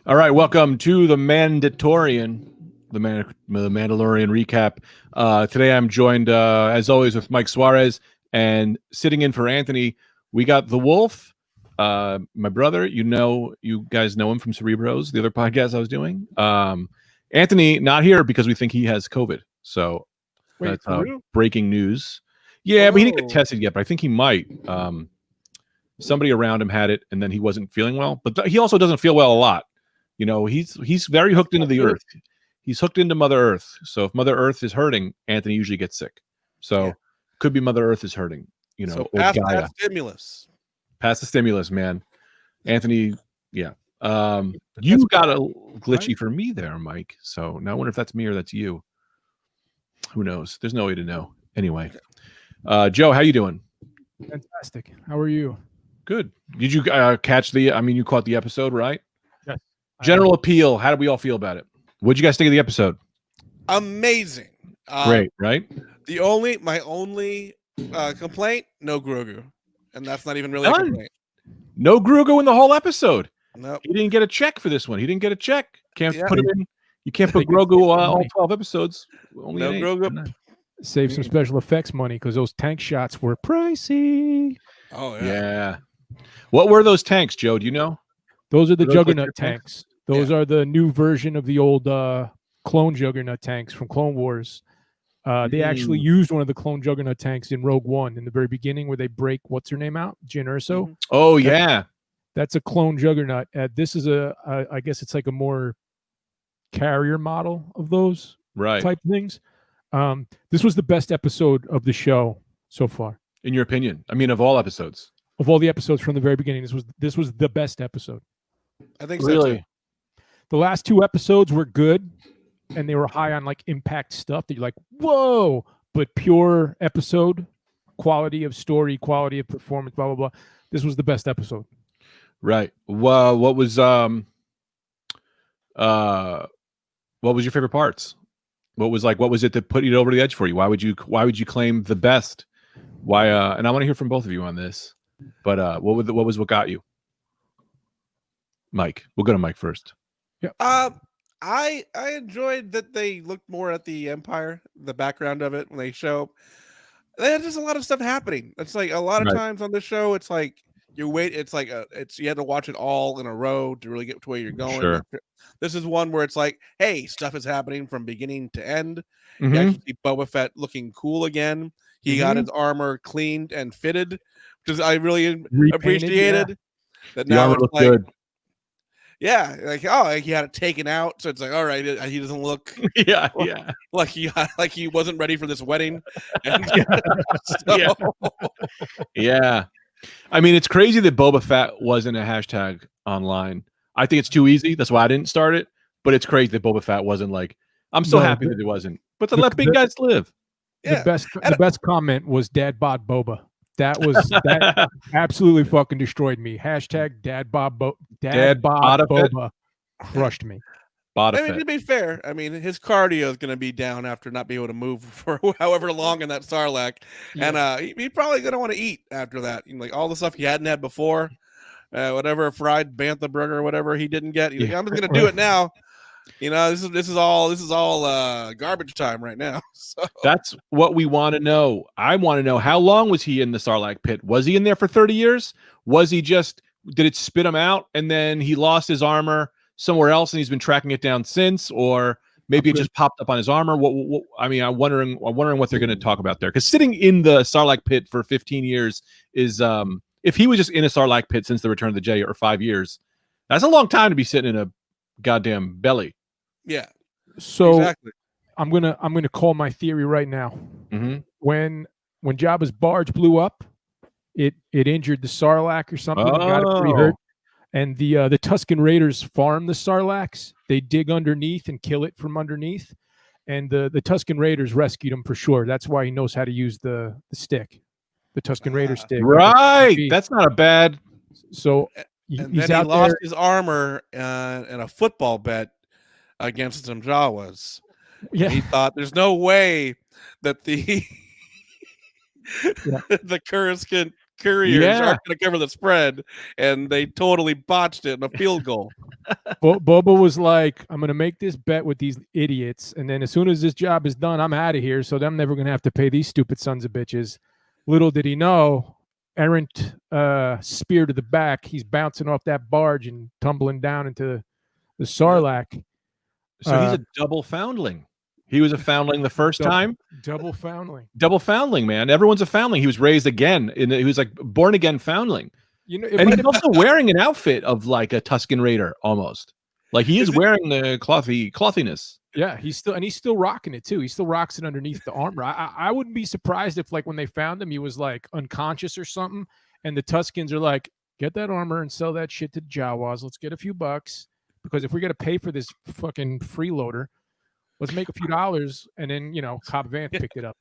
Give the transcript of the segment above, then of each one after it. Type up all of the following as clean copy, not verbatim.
All right, welcome to the Mandatorian, the Mandalorian recap. Today I'm joined, as always, with Mike Suarez, and sitting in for Anthony, we got the Wolf, my brother. You guys know him from Cerebros, the other podcast I was doing. Anthony not here because we think he has COVID. So Wait, that's for real? breaking news. Yeah, but he didn't get Oh, tested yet, but I think he might. Somebody around him had it, and then he wasn't feeling well. But he also doesn't feel well a lot. You know, he's very hooked into the good. earth. He's hooked into Mother Earth. So if Mother Earth is hurting, Anthony usually gets sick. So Yeah. could be Mother Earth is hurting. You know, So or pass Gaia. that stimulus. Pass the stimulus, man. Anthony, yeah. That's You got a right. glitchy for me there, Mike. So now I wonder if that's me or that's you. Who knows? There's no way to know. Anyway, Joe, how you doing? Fantastic. How are you? Good. Did you catch the? I mean, you caught the episode, right? Yes. General appeal. How did we all feel about it? What'd you guys think of the episode? Amazing. Great, right? My only complaint, no Grogu. And that's not even really a complaint. No Grogu in the whole episode. Nope. He didn't get a check for this one. He didn't get a check. Can't Yeah. put him in. You can't put Grogu all 12 episodes. Only No an 8. Grogu. Save some special effects money because those tank shots were pricey. Oh, Yeah. What were those tanks, Joe? Do you know? Those are the Those like Juggernaut your tanks. Those are the new version of the old clone Juggernaut tanks from Clone Wars. They actually used one of the clone Juggernaut tanks in Rogue One in the very beginning where they break what's her name out, Jyn Erso. Mhm. Oh, yeah. That's a clone Juggernaut. This is I guess it's like a more carrier model of those Right. type things. This was the best episode of the show so far. In your opinion? I mean, of all episodes. Of all the episodes from the very beginning, this was the best episode. I think so. Too. The last 2 episodes were good, and they were high on like impact stuff that you're like, whoa, but pure episode, quality of story, quality of performance, blah, blah, blah. This was the best episode. Right. Well, what was your favorite parts? What was it that put you over the edge for you? Why would you claim the best? Why and I want to hear from both of you on this. But what got you? Mike. We'll go to Mike first. Yeah. I enjoyed that they looked more at the Empire, the background of it when they show. There's just a lot of stuff happening. It's like a lot of times on the show, it's like you wait. It's like you had to watch it all in a row to really get to where you're going. Sure. This is one where it's like, hey, stuff is happening from beginning to end. Mhm. You actually see Boba Fett looking cool again. He got his armor cleaned and fitted, which I really appreciated. That The now armor it's looked like, good. yeah, like he had it taken out, so it's like, all right, he doesn't look Yeah. like he wasn't ready for this wedding. And Yeah. Yeah. I mean, it's crazy that Boba Fett wasn't a hashtag online. I think it's too easy. That's why I didn't start it. But it's crazy that Boba Fett wasn't like. I'm so happy that it wasn't. But to let big guys live. Yeah. The best comment was Dad Bod Boba. That absolutely fucking destroyed me. Hashtag Dad Bod Boba crushed me. I mean, to be fair, I mean, his cardio is going to be down after not being able to move for however long in that Sarlacc. Yeah. And he's probably going to want to eat after that. You know, like all the stuff he hadn't had before, whatever fried bantha burger or whatever he didn't get. He's like, I'm just going to do it now. You know, this is all garbage time right now. So that's what we want to know. I want to know, how long was he in the Sarlacc pit? Was he in there for 30 years? Was he did it spit him out and then he lost his armor somewhere else and he's been tracking it down since, or maybe it just popped up on his armor? What I mean, I'm wondering what they're going to talk about there, because sitting in the Sarlacc pit for 15 years is if he was just in a Sarlacc pit since the Return of the Jedi, or 5 years, that's a long time to be sitting in a goddamn belly. Yeah. So exactly. I'm gonna call my theory right now. Mm-hmm. When Jabba's barge blew up, it injured the Sarlacc or something. And got it pretty hurt. And the Tusken Raiders farm the Sarlaccs. They dig underneath and kill it from underneath. And the Tusken Raiders rescued him for sure. That's why he knows how to use the stick, the Tusken Raider stick. Right. That's not a bad. So and then he lost his armor in a football bet against some Jawas. Yeah. He thought there's no way that the the Coruscant couriers Yeah. aren't going to cover the spread, and they totally botched it in a field goal. Boba was like, I'm going to make this bet with these idiots, and then as soon as this job is done, I'm out of here, so I'm never going to have to pay these stupid sons of bitches. Little did he know, errant spear to the back, he's bouncing off that barge and tumbling down into the Sarlacc. So he's a double foundling. He was a foundling the first time. Double foundling. Double foundling, man. Everyone's a foundling. He was raised again. He was like born again foundling. You know, And he's also wearing an outfit of like a Tusken Raider almost. Like he is wearing the clothiness. Yeah, he's still rocking it too. He still rocks it underneath the armor. I wouldn't be surprised if like when they found him, he was like unconscious or something, and the Tuskens are like, get that armor and sell that shit to Jawas. Let's get a few bucks, because if we're gonna pay for this fucking freeloader, let's make a few dollars. And then Cobb Vanth picked it up.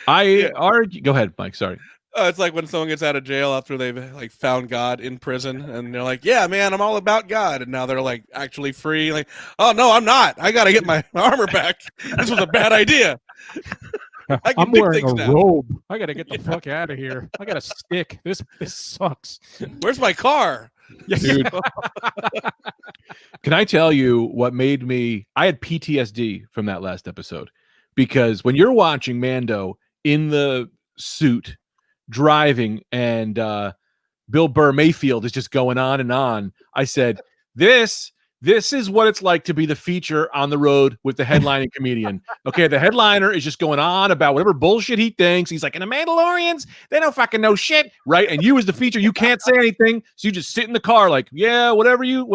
Go ahead, Mike. Sorry. It's like when someone gets out of jail after they've like found God in prison, and they're like, "Yeah, man, I'm all about God," and now they're like actually free. Like, "Oh no, I'm not. I got to get my armor back. This was a bad idea." I'm wearing a robe. I got to get the fuck out of here. I got a stick. This sucks. Where's my car? Dude. Can I tell you what made me? I had PTSD from that last episode, because when you're watching Mando in the suit driving and Bill Burrs Mayfield is just going on and on, I said, this is what it's like to be the feature on the road with the headlining comedian. Okay, the headliner is just going on about whatever bullshit he thinks. He's like, and the Mandalorians, they don't fucking know shit, right? And you as the feature, you can't say anything, so you just sit in the car like, yeah, whatever you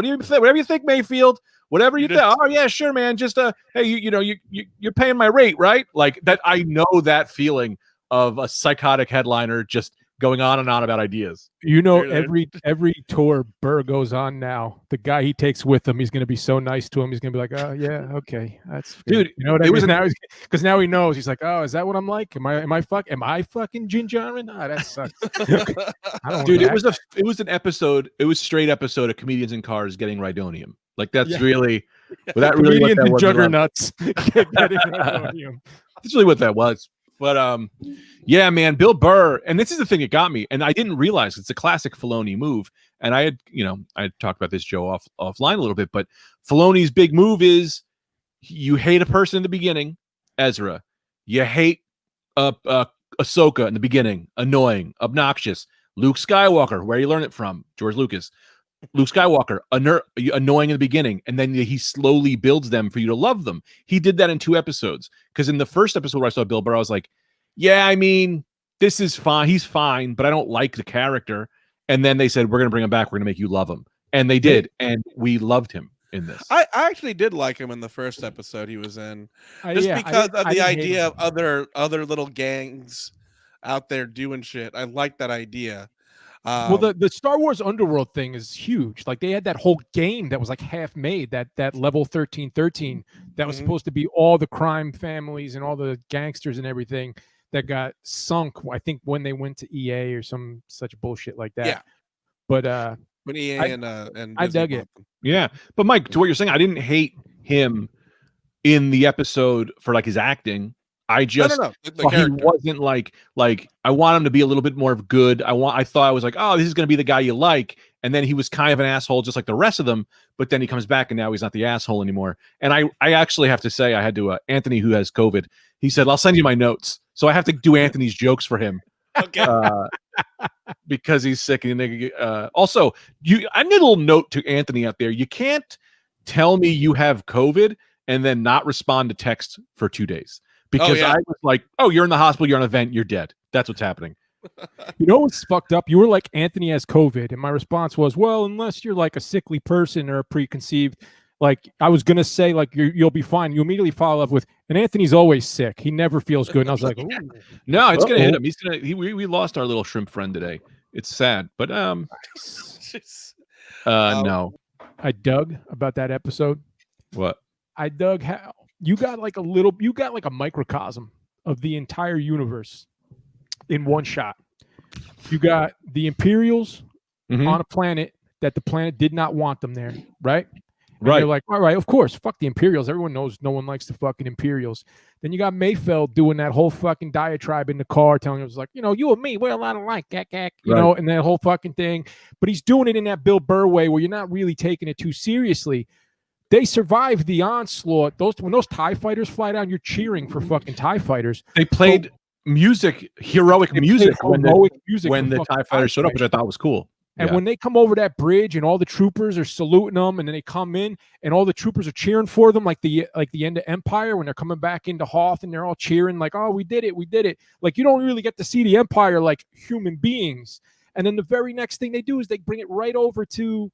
think, Mayfield. Whatever you think. Oh yeah, sure, man. Just hey, you're paying my rate, right? Like that. I know that feeling of a psychotic headliner just going on and on about ideas. Every tour Burr goes on now, the guy he takes with him, he's going to be so nice to him. He's going to be like, oh yeah, okay, that's good. Dude. You know what I mean? Now because now he knows. He's like, oh, is that what I'm like? Am I fucking Jinjarin? Ah, that sucks. Dude, it was an episode. It was straight episode of comedians in cars getting Rhydonium. Like that's really, that really what that was. Juggernauts getting Rhydonium. That's really what that was. But yeah, man, Bill Burr, and this is the thing that got me, and I didn't realize it's a classic Filoni move. And I had talked about this, Joe, offline a little bit, but Filoni's big move is you hate a person in the beginning, Ezra. You hate Ahsoka in the beginning, annoying, obnoxious. Luke Skywalker, where you learn it from, George Lucas. Luke Skywalker, annoying in the beginning, and then he slowly builds them for you to love them. He did that in 2 episodes, because in the first episode where I saw Bill Burr, I was like, yeah, I mean, this is fine. He's fine, but I don't like the character. And then they said, we're going to bring him back. We're going to make you love him. And they did. And we loved him in this. I actually did like him in the first episode he was in, just because of the idea of other little gangs out there doing shit. I like that idea. Well, the Star Wars Underworld thing is huge. Like they had that whole game that was like half made, that level 1313 that was supposed to be all the crime families and all the gangsters and everything that got sunk, I think, when they went to EA or some such bullshit like that. Yeah. But when EA and I dug it. Yeah. But Mike, to what you're saying, I didn't hate him in the episode for like his acting. I just thought he wasn't like I want him to be a little bit more of good. I thought I was like, oh, this is going to be the guy you like, and then he was kind of an asshole just like the rest of them. But then he comes back and now he's not the asshole anymore. And I actually have to say, I had to Anthony, who has COVID, he said, I'll send you my notes, so I have to do Anthony's jokes for him. Okay. Because he's sick. And also, I need a little note to Anthony out there. You can't tell me you have COVID and then not respond to text for 2 days. Because I was like, oh, you're in the hospital, you're on an event, you're dead. That's what's happening. You know what's fucked up? You were like, Anthony has COVID. And my response was, well, unless you're like a sickly person or a preconceived, like I was going to say, like, you'll be fine. You immediately follow up with, and Anthony's always sick. He never feels good. And I was like, ooh. No, it's going to hit him. We lost our little shrimp friend today. It's sad. But no. I dug about that episode. What? I dug how you got like a microcosm of the entire universe in one shot. You got the Imperials on a planet that the planet did not want them there, right? And Right. you're like, all right, of course, fuck the Imperials. Everyone knows no one likes the fucking Imperials. Then you got Mayfeld doing that whole fucking diatribe in the car, telling us like, you and me, we're a lot alike, and that whole fucking thing. But he's doing it in that Bill Burr way where you're not really taking it too seriously. They survived the onslaught. When those TIE fighters fly down, you're cheering for fucking TIE fighters. They played heroic music when the TIE fighters showed up, which I thought was cool. And when they come over that bridge and all the troopers are saluting them, and then they come in and all the troopers are cheering for them, like the end of Empire when they're coming back into Hoth and they're all cheering like, "Oh, we did it!" Like you don't really get to see the Empire like human beings. And then the very next thing they do is they bring it right over to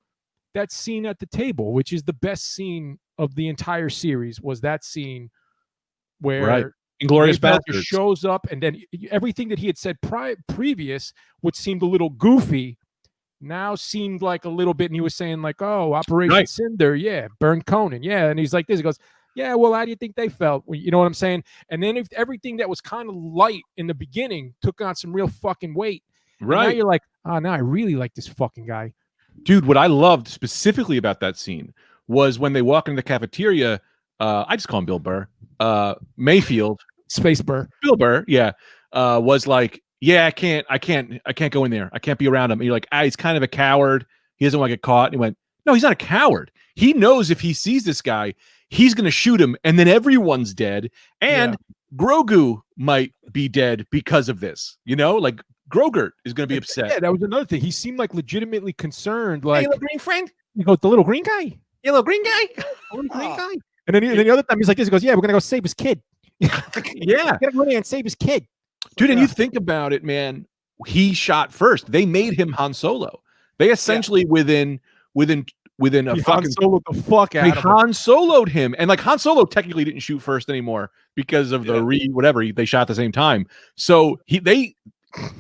that scene at the table, which is the best scene of the entire series. Was that scene where Inglourious Basterds shows up, and then everything that he had said previous, which seemed a little goofy, now seemed like a little bit, and he was saying like, "Oh, Operation Cinder, yeah, burn Conan, yeah," and he's like this. He goes, "Yeah, well, how do you think they felt?" You know what I'm saying? And then if everything that was kind of light in the beginning took on some real fucking weight, right? Now you're like, "Oh, now I really like this fucking guy." Dude, what I loved specifically about that scene was when they walk into the cafeteria. I just call him Bill Burr. Mayfield, Space Burr, Bill Burr, was like, "Yeah, I can't go in there. I can't be around him." And you're like, he's kind of a coward. He doesn't want to get caught. And he went, "No, he's not a coward. He knows if he sees this guy, he's going to shoot him, and then everyone's dead. And Grogu might be dead because of this. Like Grogurt is going to be upset." Yeah, that was another thing. He seemed like legitimately concerned. Like, "Hey, little green friend." He goes, "The little green guy. "You little green guy." Little green guy. And then the other time he's like this. He goes, "Yeah, we're gonna go save his kid." Yeah, gotta go in and save his kid. Dude, and you think about it, man. He shot first. They made him Han Solo. They essentially within a fucking Soloed the fuck out of him. Han Soloed him, and like Han Solo technically didn't shoot first anymore because of the they shot at the same time. So they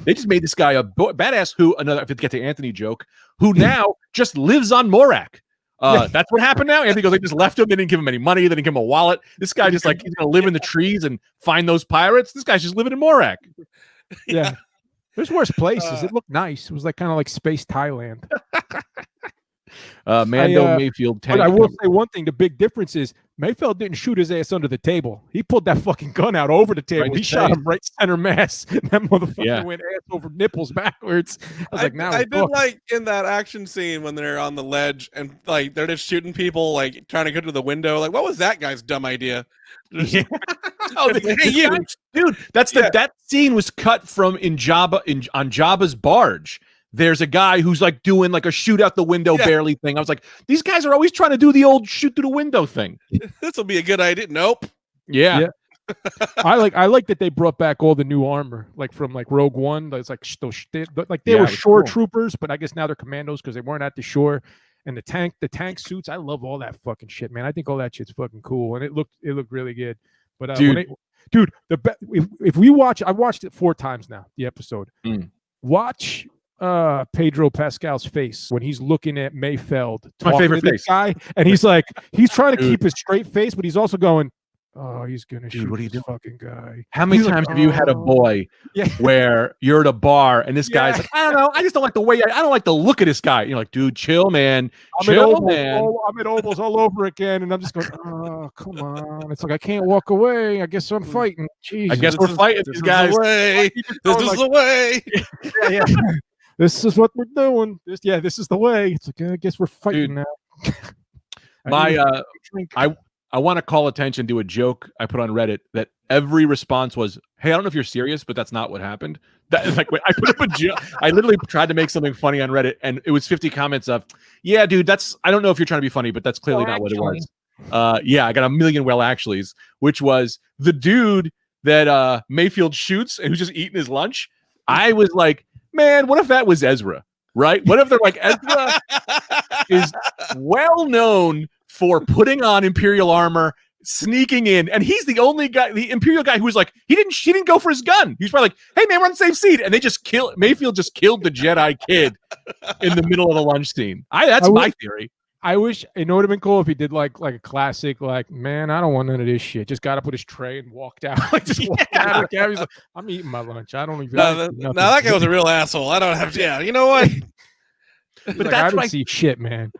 just made this guy a badass. Who if it get to Anthony joke, who now just lives on Morak. That's what happened now. Anthony goes, they just left him. They didn't give him any money. They didn't give him a wallet. This guy just like, he's going to live in the trees and find those pirates. This guy's just living in Morak. Yeah. There's worse places. It looked nice. It was like kind of like space Thailand. Mayfield tank. But I will say one thing. The big difference is Mayfield didn't shoot his ass under the table. He pulled that fucking gun out over the table. He shot him right center mass. That motherfucker went ass over nipples backwards. I was like, now I did like in that action scene when they're on the ledge and like they're just shooting people, like trying to go to the window. Like, what was that guy's dumb idea? Hey, you, dude. That scene was cut from on Jabba's barge. There's a guy who's like doing like a shoot out the window barely thing. I was like, these guys are always trying to do the old shoot through the window thing. This will be a good idea. Nope. Yeah. I like that they brought back all the new armor, like from like Rogue One. That's like they were shore troopers, but I guess now they're commandos because they weren't at the shore. And the tank suits, I love all that fucking shit, man. I think all that shit's fucking cool, and it looked really good. But dude, if we watch, I watched it 4 times now. The episode. Watch Pedro Pascal's face when he's looking at Mayfeld, my favorite face guy, and he's like, he's trying to keep his straight face, but he's also going, "Oh, he's gonna shoot what are you this doing? fucking guy." How many times have you had a boy where you're at a bar and this guy's like, "I don't know, I just don't like the way I don't like the look of this guy." And you're like, "Dude, chill, man. I'm at Ovals all over again," and I'm just going, "Oh, come on." It's like I can't walk away. I guess I'm fighting. Jesus, I guess we're fighting these guys. This is the way. Yeah. This is what we're doing. This is the way. It's like, I guess we're fighting now. I want to call attention to a joke I put on Reddit that every response was, "Hey, I don't know if you're serious, but that's not what happened." That is like, I put up a joke. I literally tried to make something funny on Reddit, and it was 50 comments of, "Yeah, dude, I don't know if you're trying to be funny, but that's clearly not what it was." I got a million actuallys, which was the dude that Mayfield shoots and who's just eating his lunch. I was like, man, what if that was Ezra, right? What if they're like, Ezra is well known for putting on Imperial armor, sneaking in, and he's the only guy, the Imperial guy, who was like, he didn't go for his gun. He's probably like, "Hey man, we're on the same seat," and they just Mayfield just killed the Jedi kid in the middle of the lunch scene. That's my theory. I wish it would have been cool if he did like a classic, like, "Man, I don't want none of this shit." Just got up with his tray and walked out. Like just walked out of the cab. He's like, "I'm eating my lunch. I don't even." No, that guy was a real asshole. I don't have. Yeah, you know what? But like, I didn't see shit, man.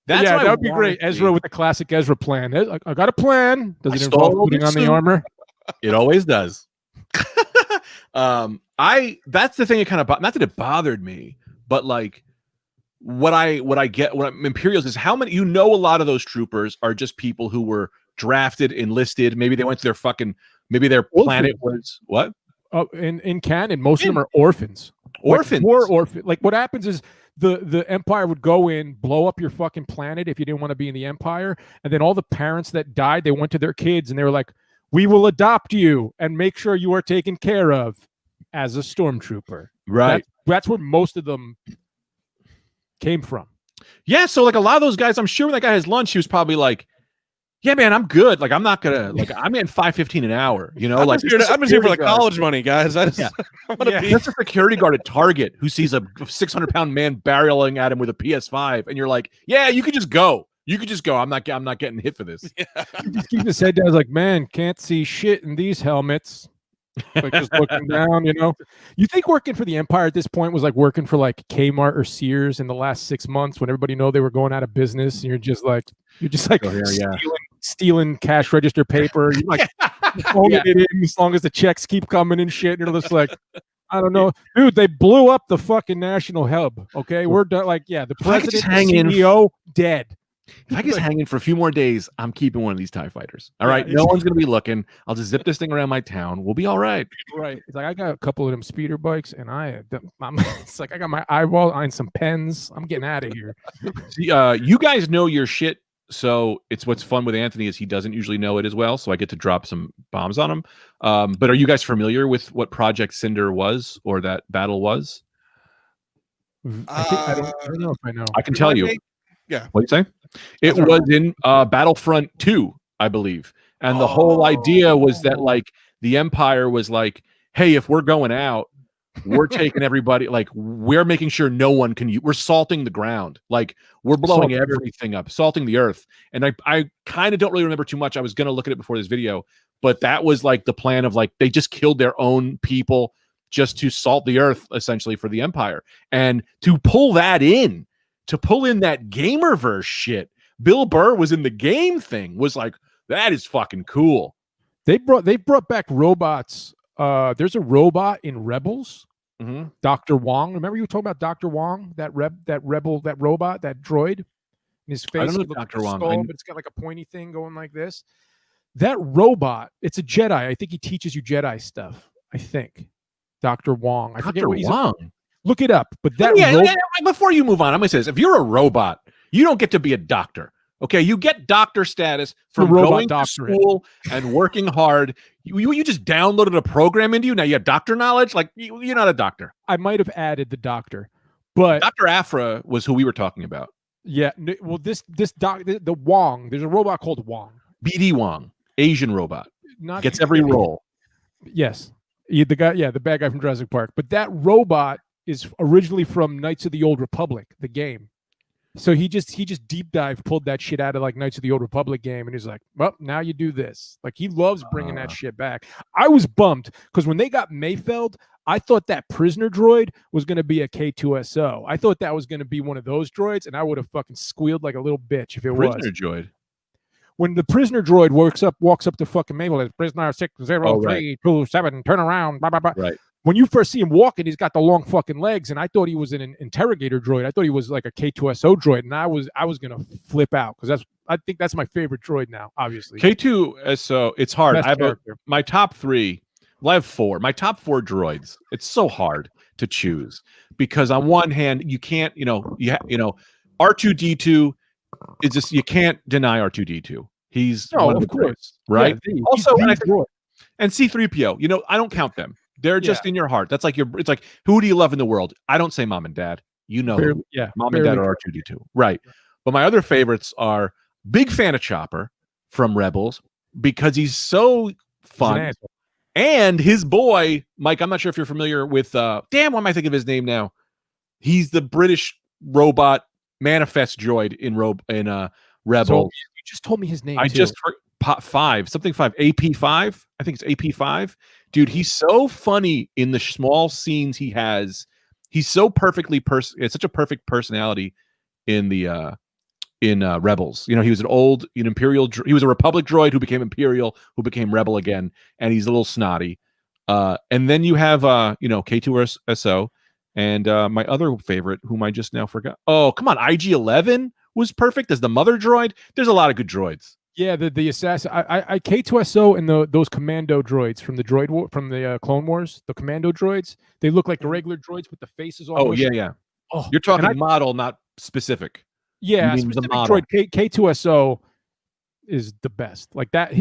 That's yeah, what that I would be want great. to Ezra see. with the classic Ezra plan. I got a plan. Does I it involve stole putting the on the suit. armor? It always does. That's the thing. It kind of not that it bothered me, but like what I get when I'm Imperials is how many, a lot of those troopers are just people who were drafted, enlisted. Maybe they went to their maybe their planet was what? In canon, most of them are orphans. Orphans. Like, war orphan. Like what happens is the Empire would go in, blow up your fucking planet if you didn't want to be in the Empire, and then all the parents that died, they went to their kids and they were like, "We will adopt you and make sure you are taken care of as a stormtrooper." Right. That's where most of them came from. Yeah, so like a lot of those guys, I'm sure when that guy has lunch, he was probably like, "Yeah, man, I'm good. Like, I'm not gonna I'm in $5.15 an hour. You know, I'm like just here for the college money, guys. I just Yeah. I want to be. That's a security guard at Target who sees a 600-pound man barreling at him with a PS5, and you're like, "Yeah, you could just go. You could just go. I'm not getting hit for this." Yeah. He just keeps his head down. I was like, man, can't see shit in these helmets. Like just looking down, you know. You think working for the Empire at this point was like working for like Kmart or Sears in the last 6 months when everybody know they were going out of business, and you're just like stealing cash register paper. You're like holding it in as long as the checks keep coming and shit. And you're just like, I don't know, dude. They blew up the fucking national hub. Okay, we're done. Like, yeah, the president, the CEO, dead. If I just hang in for a few more days, I'm keeping one of these TIE fighters. All right. No one's going to be looking. I'll just zip this thing around my town. We'll be all right. Right. It's like, I got a couple of them speeder bikes and it's like, I got my eyeball on some pens. I'm getting out of here. See, you guys know your shit. So it's what's fun with Anthony is he doesn't usually know it as well. So I get to drop some bombs on him. But are you guys familiar with what Project Cinder was or that battle was? I don't know if I know. I can tell you. Yeah. What do you say? It was in Battlefront 2, I believe. And the whole idea was that like the Empire was like, hey, if we're going out, we're taking everybody, like we're making sure no one can we're salting the ground. Like we're blowing everything up, salting the earth. And I kind of don't really remember too much. I was going to look at it before this video, but that was like the plan of like they just killed their own people just to salt the earth essentially for the Empire. And to pull that in, to pull in that Gamerverse shit, Bill Burr was in the game thing, was like, that is fucking cool. They brought back robots. There's a robot in Rebels, Dr. Wong. Remember you were talking about Dr. Wong, that robot, that droid? In his face, I don't know Dr. Wong, but it's got like a pointy thing going like this. That robot, it's a Jedi. I think he teaches you Jedi stuff. I think Dr. Wong. I forget what he's on. Look it up. But that before you move on, I'm gonna say this: if you're a robot, you don't get to be a doctor. Okay, you get doctor status from going to school and working hard. You just downloaded a program into you. Now you have doctor knowledge. Like you're not a doctor. I might have added the doctor, but Dr. Afra was who we were talking about. Yeah. Well, the Wong. There's a robot called Wong. BD Wong, Asian robot, gets every role. Yes, the bad guy from Jurassic Park. But that robot is originally from Knights of the Old Republic, the game. So he just deep pulled that shit out of like Knights of the Old Republic game, and he's like, well, now you do this. Like he loves bringing that shit back. I was bummed because when they got Mayfield, I thought that prisoner droid was going to be a K2SO. I thought that was going to be one of those droids, and I would have fucking squealed like a little bitch if it was. Prisoner droid. When the prisoner droid walks up to fucking Mayfield, prisoner 60327, turn around, blah, blah, blah. Right. When you first see him walking, he's got the long fucking legs, and I thought he was an interrogator droid. I thought he was like a K2SO droid, and I was gonna flip out because I think that's my favorite droid now. Obviously, K2SO. It's hard. Best I have character. My top three. Well, I have four. My top four droids. It's so hard to choose because on one hand, you can't. R2D2 is just you can't deny R2D2. He's one of the greats, right? Yeah, also, and C3PO. I don't count them. They're just in your heart. That's like it's like, who do you love in the world? I don't say mom and dad. Mom and dad are R2D2. Right. But my other favorites are big fan of Chopper from Rebels because he's so fun. And his boy, Mike, I'm not sure if you're familiar with why am I thinking of his name now? He's the British robot manifest droid in Rebels. So you just told me his name. I just AP5. I think it's AP5. Dude, he's so funny in the small scenes he has. He's so perfectly it's such a perfect personality in the in Rebels. You know, he was an Imperial. He was a Republic droid who became Imperial, who became Rebel again, and he's a little snotty. And then you have K2SO, and my other favorite, whom I just now forgot. Oh, come on, IG-11 was perfect as the mother droid. There's a lot of good droids. Yeah, the assassin. I K2SO and those commando droids from the from the Clone Wars, the commando droids. They look like the regular droids with the faces all. Oh yeah. Oh, you're talking model, not specific. Yeah, specific droid. K2SO is the best. Like that. And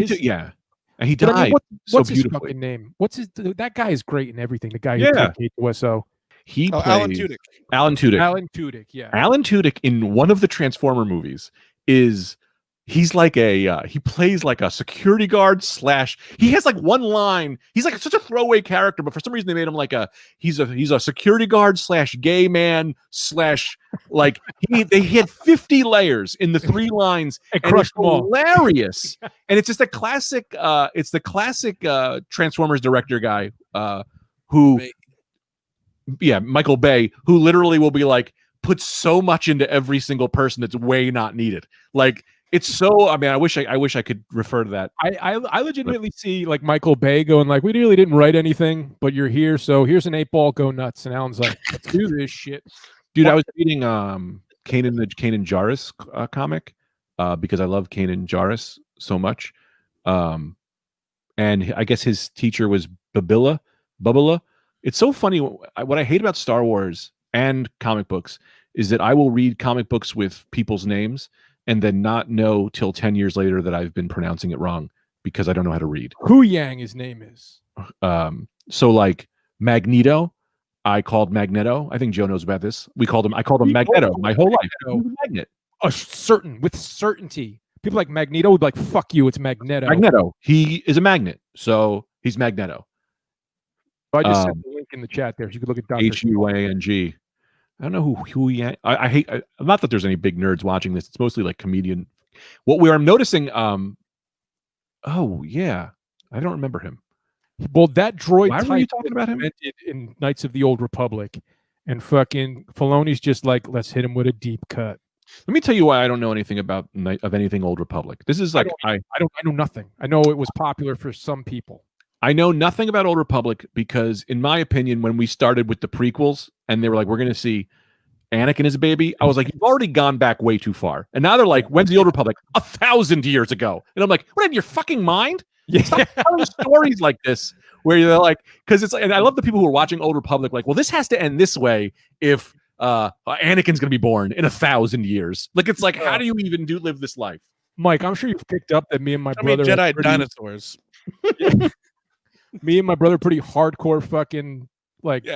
he died. I mean, what's his fucking name? That guy is great in everything. The guy who played K2SO. He plays Alan Tudyk. Alan Tudyk. Alan Tudyk. Yeah. Alan Tudyk in one of the Transformer movies he's like he plays like a security guard / he has like one line. He's like such a throwaway character, but for some reason they made him like he's a security guard / gay man / like he had 50 layers in the 3 lines and crushed them all. Hilarious. And it's just a classic it's the classic Transformers director guy who Michael Bay, who literally will be like put so much into every single person that's way not needed. Like it's so. I mean, I wish I could refer to that. I legitimately see like Michael Bay going like, we really didn't write anything, but you're here, so here's an 8-ball, go nuts. And Alan's like, let's do this shit, dude. I was reading Kanan Jarrus comic because I love Kanan Jarrus so much, and I guess his teacher was Babila. It's so funny. What I hate about Star Wars and comic books is that I will read comic books with people's names and then not know till 10 years later that I've been pronouncing it wrong because I don't know how to read. Hu Yang, his name is. So like Magneto, I called Magneto. I think Joe knows about this. I called him Magneto my whole life. Magnet. With certainty. People like Magneto would be like, fuck you, it's Magneto. Magneto. He is a magnet. So he's Magneto. I just sent the link in the chat there. So you could look at Dr. Huang. I don't know who he. I hate. Not that there's any big nerds watching this. It's mostly like comedian. What we are noticing. Oh yeah, I don't remember him. Well, that droid. Why were you talking about him in Knights of the Old Republic? And fucking Filoni's just like, let's hit him with a deep cut. Let me tell you why I don't know anything about anything Old Republic. This is like I know nothing. I know it was popular for some people. I know nothing about Old Republic because, in my opinion, when we started with the prequels and they were like, we're going to see Anakin as a baby, I was like, you've already gone back way too far. And now they're like, when's the Old Republic? 1,000 years ago. And I'm like, what, in your fucking mind? Yeah. Stop telling stories like this where you're like, because it's like, and I love the people who are watching Old Republic like, well, this has to end this way if Anakin's going to be born in 1,000 years. Like, it's like, how do you even live this life? Mike, I'm sure you've picked up that me and my brother Jedi dinosaurs. Me and my brother pretty hardcore fucking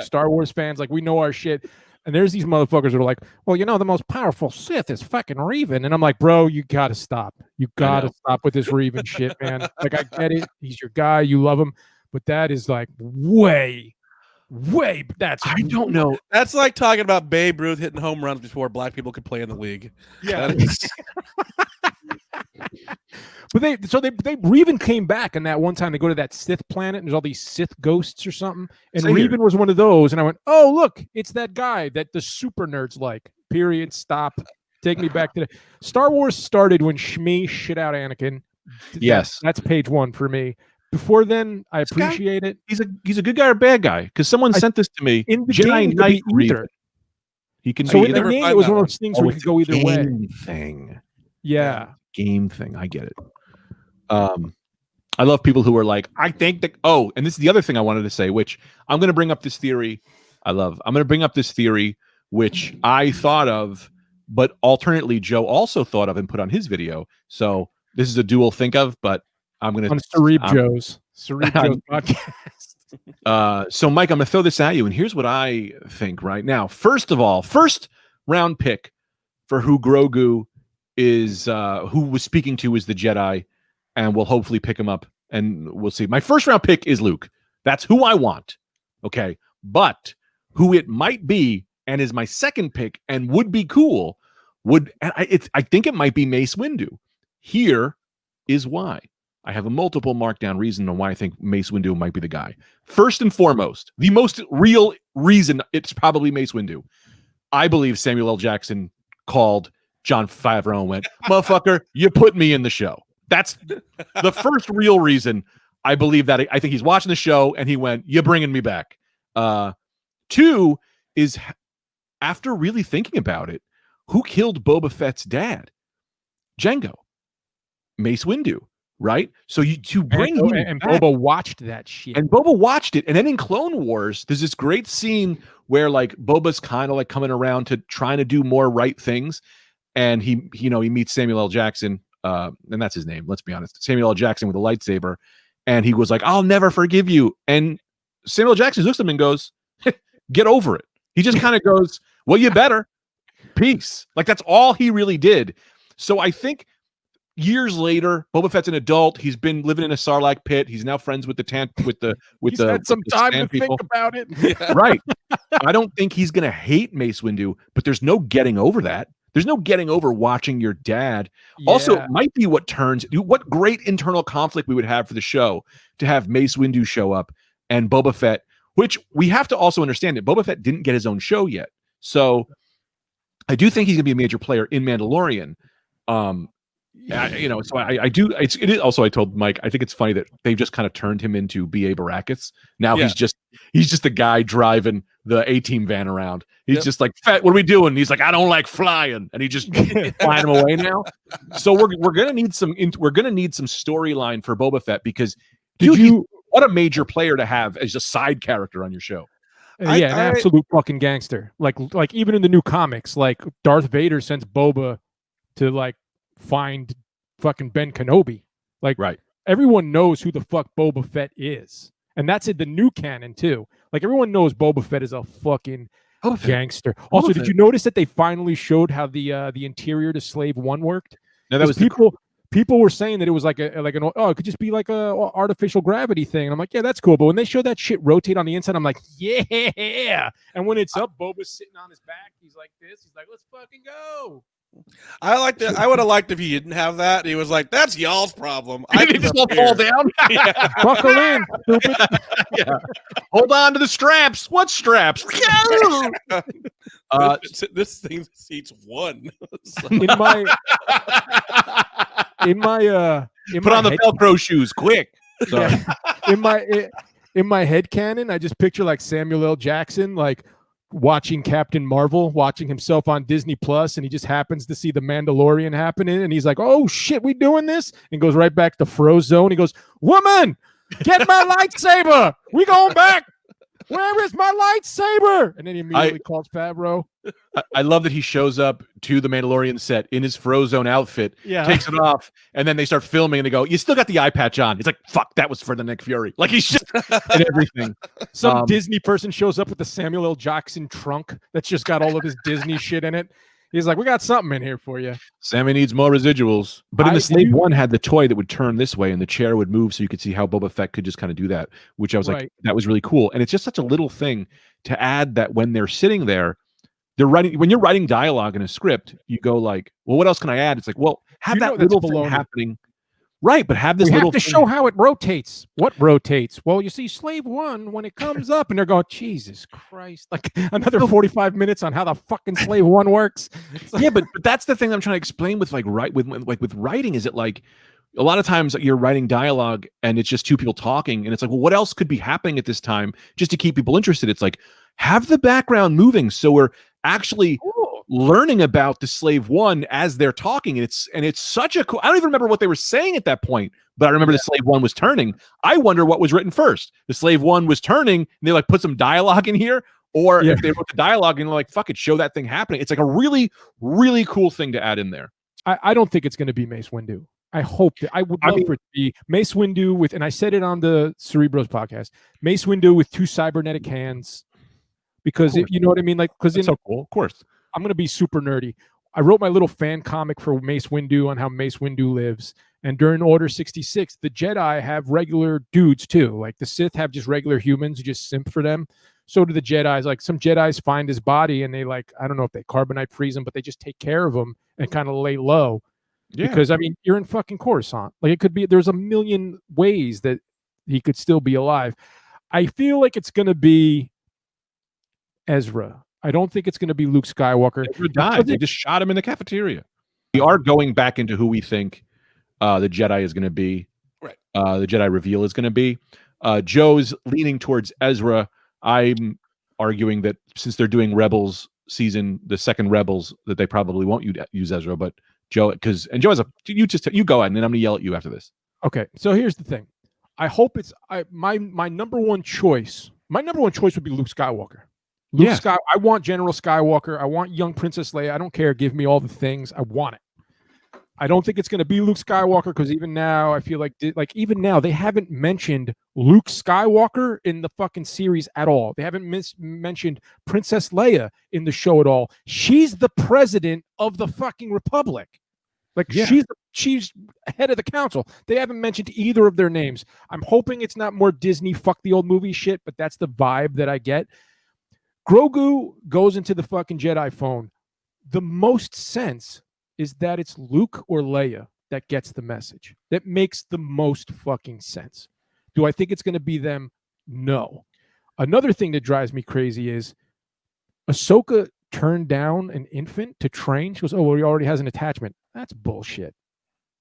Star Wars fans. Like, we know our shit. And there's these motherfuckers that are like, well, you know, the most powerful Sith is fucking Revan. And I'm like, bro, you gotta stop. You gotta stop with this Revan shit, man. Like, I get it. He's your guy. You love him. But that is like way. I don't know. That's like talking about Babe Ruth hitting home runs before black people could play in the league. Yeah. But they Revan came back, and that one time they go to that Sith planet, and there's all these Sith ghosts or something, and Revan was one of those, and I went, oh, look, it's that guy that the super nerds like. Period. Stop. Take me back to Star Wars started when Shmi shit out Anakin. Yes. That's page 1 for me. Before then, I appreciate it. He's a good guy or bad guy? Because someone sent this to me. In the Jedi Knight either. He can so be in the game, it was one of those things where you could go either way. Thing. Yeah. Game thing. I get it. I love people who are like, I think that. Oh, and this is the other thing I wanted to say, which I'm going to bring up this theory. I'm going to bring up this theory, which I thought of, but alternately Joe also thought of and put on his video. So this is a dual think of, but I'm going to on Cerebjo's podcast. So Mike, I'm going to throw this at you, and here's what I think right now. First of all, first round pick for who Grogu is, who was speaking to is the Jedi, and we'll hopefully pick him up, and we'll see. My first round pick is Luke. That's who I want. Okay, but who it might be, and is my second pick, and would be cool, I think it might be Mace Windu. Here is why. I have a multiple markdown reason on why I think Mace Windu might be the guy. First and foremost, the most real reason it's probably Mace Windu. I believe Samuel L. Jackson called Jon Favreau and went, motherfucker, you put me in the show. That's the first real reason I believe that. I think he's watching the show and he went, you're bringing me back. Two is, after really thinking about it, who killed Boba Fett's dad? Jango. Mace Windu, right? So you bring him and back. Boba watched that shit. And Boba watched it. And then in Clone Wars, there's this great scene where like Boba's kind of like coming around to trying to do more right things. And he meets Samuel L. Jackson, and that's his name, let's be honest. Samuel L. Jackson with a lightsaber. And he was like, I'll never forgive you. And Samuel L. Jackson looks at him and goes, get over it. He just kind of goes, well, you better. Peace. Like that's all he really did. So I think years later, Boba Fett's an adult. He's been living in a Sarlacc pit. He's now friends with He's had some time to think about it. Yeah. Right. I don't think he's going to hate Mace Windu, but there's no getting over that. There's no getting over watching your dad. Yeah. Also, it might be what great internal conflict we would have for the show to have Mace Windu show up and Boba Fett, which we have to also understand that Boba Fett didn't get his own show yet. So I do think he's going to be a major player in Mandalorian. So I do. It is also. I told Mike. I think it's funny that they've just kind of turned him into B.A. Baracus. Now he's just the guy driving the A-Team van around. He's just like, Fett, what are we doing? And he's like, I don't like flying, and he just flying him away now. So we're gonna need some storyline for Boba Fett because what a major player to have as a side character on your show. An absolute fucking gangster. Like even in the new comics, like Darth Vader sends Boba to like find fucking Ben Kenobi. Like, right. Everyone knows who the fuck Boba Fett is. And that's in the new canon too. Like everyone knows Boba Fett is a fucking gangster. Also, did you notice that they finally showed how the interior to Slave One worked? No, that was people were saying that it was it could just be like a artificial gravity thing. And I'm like, yeah, that's cool. But when they show that shit rotate on the inside, I'm like, yeah. And when it's up, Boba's sitting on his back. He's like this. He's like, let's fucking go. I would have liked if he didn't have that. He was like, "That's y'all's problem." I can just all fall down. Buckle in, stupid. Yeah. Hold on to the straps. What straps? This thing seats one. in my Put on the Velcro shoes, quick. Sorry. In my head canon, I just picture like Samuel L. Jackson, like watching Captain Marvel, watching himself on Disney Plus, and he just happens to see the Mandalorian happening, and he's like, "Oh shit, we doing this?" And goes right back to Frozone. He goes, "Woman, get my lightsaber. We going back. Where is my lightsaber?" And then he immediately calls Favreau. I love that he shows up to the Mandalorian set in his Frozone outfit, takes it off, and then they start filming and they go, "You still got the eye patch on." He's like, "Fuck, that was for the Nick Fury." Like he's just and everything. Some Disney person shows up with the Samuel L. Jackson trunk that's just got all of his Disney shit in it. He's like, "We got something in here for you." Sammy needs more residuals. But in the Slave One had the toy that would turn this way and the chair would move so you could see how Boba Fett could just kind of do that, which I was like, that was really cool. And it's just such a little thing to add that when they're sitting there, when you're writing dialogue in a script, you go like, well, what else can I add? It's like, well, have that little thing happening. Right, but have this little thing. Show how it rotates. What rotates? Well, you see Slave One when it comes up, and they're going, Jesus Christ, like another 45 minutes on how the fucking Slave One works. Yeah, but that's the thing I'm trying to explain with with writing. Is it like a lot of times you're writing dialogue and it's just two people talking, and it's like, well, what else could be happening at this time just to keep people interested? It's like, have the background moving so we're actually learning about the Slave One as they're talking, and it's such a cool. I don't even remember what they were saying at that point, but I remember the Slave One was turning. I wonder what was written first. The Slave One was turning, and they like put some dialogue in here, or if they wrote the dialogue and they're like, fuck it, show that thing happening. It's like a really, really cool thing to add in there. I don't think it's going to be Mace Windu. I hope that I would love for it to be Mace Windu with, and I said it on the Cerebros podcast, Mace Windu with 2 cybernetic hands, because you know what I mean, like because so cool, of course. I'm going to be super nerdy. I wrote my little fan comic for Mace Windu on how Mace Windu lives. And during Order 66, the Jedi have regular dudes too. Like the Sith have just regular humans who just simp for them. So do the Jedis. Like some Jedis find his body and they like, I don't know if they carbonite freeze him, but they just take care of him and kind of lay low. Yeah. Because I mean, you're in fucking Coruscant. Like it could be, there's a million ways that he could still be alive. I feel like it's going to be Ezra. I don't think it's going to be Luke Skywalker. Ezra died. They just shot him in the cafeteria. We are going back into who we think the Jedi is going to be. Right. The Jedi reveal is going to be. Joe's leaning towards Ezra. I'm arguing that since they're doing Rebels season, the second Rebels, that they probably won't use Ezra, but Joe, Joe has you go ahead, and then I'm going to yell at you after this. Okay, so here's the thing. I hope it's my number one choice. My number one choice would be Luke Skywalker. I want General Skywalker. I want young Princess Leia. I don't care. Give me all the things. I want it. I don't think it's going to be Luke Skywalker because even now I feel like even now they haven't mentioned Luke Skywalker in the fucking series at all. They haven't mentioned Princess Leia in the show at all. She's the president of the fucking Republic. She's head of the council. They haven't mentioned either of their names. I'm hoping it's not more Disney fuck the old movie shit, but that's the vibe that I get. Grogu goes into the fucking Jedi phone. The most sense is that it's Luke or Leia that gets the message. That makes the most fucking sense. Do I think it's going to be them? No. Another thing that drives me crazy is Ahsoka turned down an infant to train. She goes, oh, well, he already has an attachment. That's bullshit.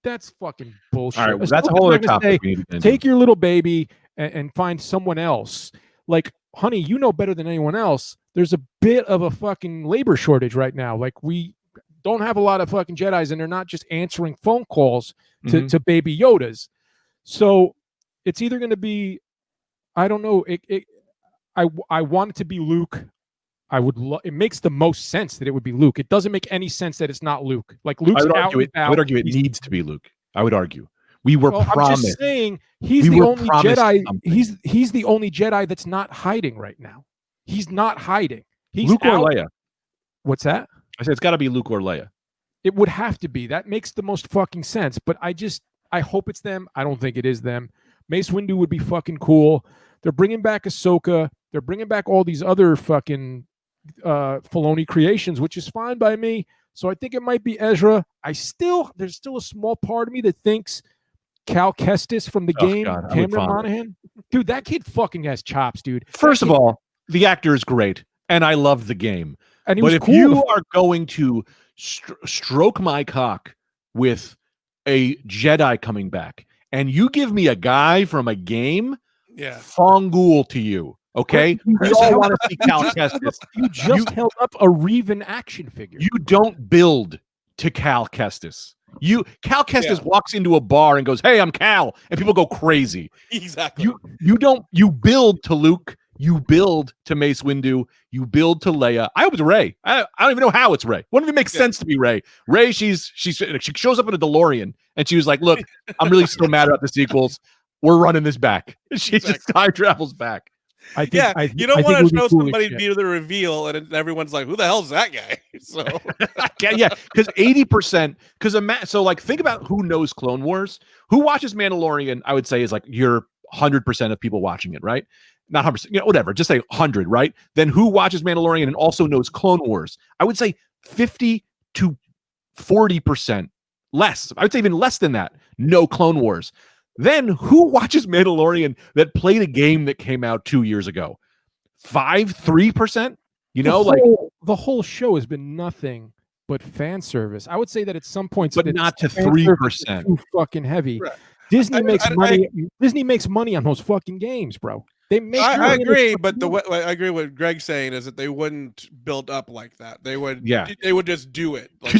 That's fucking bullshit. All right, well, that's a whole other topic. Take your little baby and find someone else. Like, honey, you know better than anyone else. There's a bit of a fucking labor shortage right now. Like, we don't have a lot of fucking Jedis, and they're not just answering phone calls to baby Yodas. So it's either going to be, I don't know. I want it to be Luke. It makes the most sense that it would be Luke. It doesn't make any sense that it's not Luke. Like Luke's I would argue it needs to be Luke. I would argue. We were promised. I'm just saying he's the only Jedi. He's the only Jedi that's not hiding right now. He's not hiding. He's Luke or Leia. What's that? I said it's got to be Luke or Leia. It would have to be. That makes the most fucking sense. But I hope it's them. I don't think it is them. Mace Windu would be fucking cool. They're bringing back Ahsoka. They're bringing back all these other fucking Filoni creations, which is fine by me. So I think it might be Ezra. There's still a small part of me that thinks Cal Kestis from the game, Cameron Monaghan. Dude, that kid fucking has chops, dude. First of all, the actor is great, and I love the game. And but if you are going to stroke my cock with a Jedi coming back, and you give me a guy from a game, Fongul to you. Okay, we all want to see Cal Kestis. You just held up a Revan action figure. You don't build to Cal Kestis. Cal Kestis walks into a bar and goes, "Hey, I'm Cal," and people go crazy. Exactly. You build to Luke. You build to Mace Windu. You build to Leia. I hope it's Rey. I don't even know how it's Rey. Wouldn't it make sense to be Rey? Rey, she shows up in a DeLorean and she was like, "Look, I'm really still mad about the sequels. We're running this back." She just time travels back. You don't want to show somebody do the reveal and everyone's like, "Who the hell's that guy?" So because 80%. So like, think about who knows Clone Wars, who watches Mandalorian. I would say is like your 100% of people watching it, right? Not 100%, whatever. Just say 100, right? Then who watches Mandalorian and also knows Clone Wars? I would say 50 to 40% less. I would say even less than that. No Clone Wars. Then who watches Mandalorian that played a game that came out 2 years ago? 3%? The whole show has been nothing but fan service. I would say that at some points, but not to 3%. Too fucking heavy. Right. Disney makes money. Disney makes money on those fucking games, bro. They make. I agree, but I agree with Greg's saying is that they wouldn't build up like that. They would. They would just do it. Like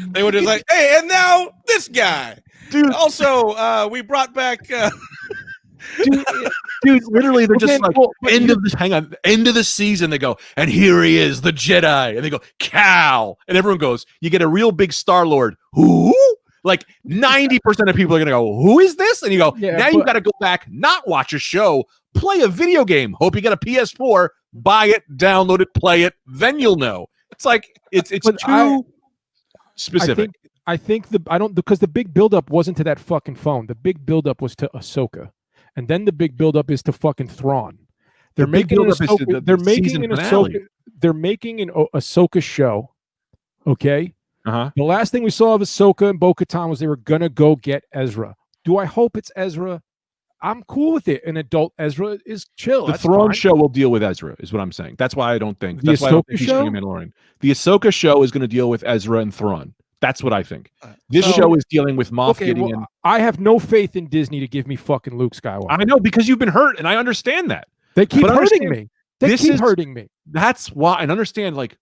they would just like, hey, and now this guy. Dude. Also, we brought back. Dude, literally, they're just end of the season. They go, and here he is, the Jedi, and they go, Cal, and everyone goes. You get a real big Star-Lord. Who? Like 90% of people are gonna go, who is this? And you go, you got to go back, not watch a show, play a video game. Hope you get a PS4, buy it, download it, play it, then you'll know. It's like it's too specific. I think because the big buildup wasn't to that fucking phone. The big buildup was to Ahsoka, and then the big buildup is to fucking Thrawn. They're making an Ahsoka show. Okay. Uh-huh. The last thing we saw of Ahsoka and Bo-Katan was they were gonna go get Ezra. Do I hope it's Ezra? I'm cool with it. An adult Ezra is chill. The Throne show will deal with Ezra, is what I'm saying. That's why I don't think. That's why I don't think he's doing a Mandalorian. The Ahsoka show is going to deal with Ezra and Thrawn. That's what I think. This show is dealing with Moff Gideon. Well, I have no faith in Disney to give me fucking Luke Skywalker. I know, because you've been hurt, and I understand that. They keep hurting me. They keep hurting me. That's why, and understand, like,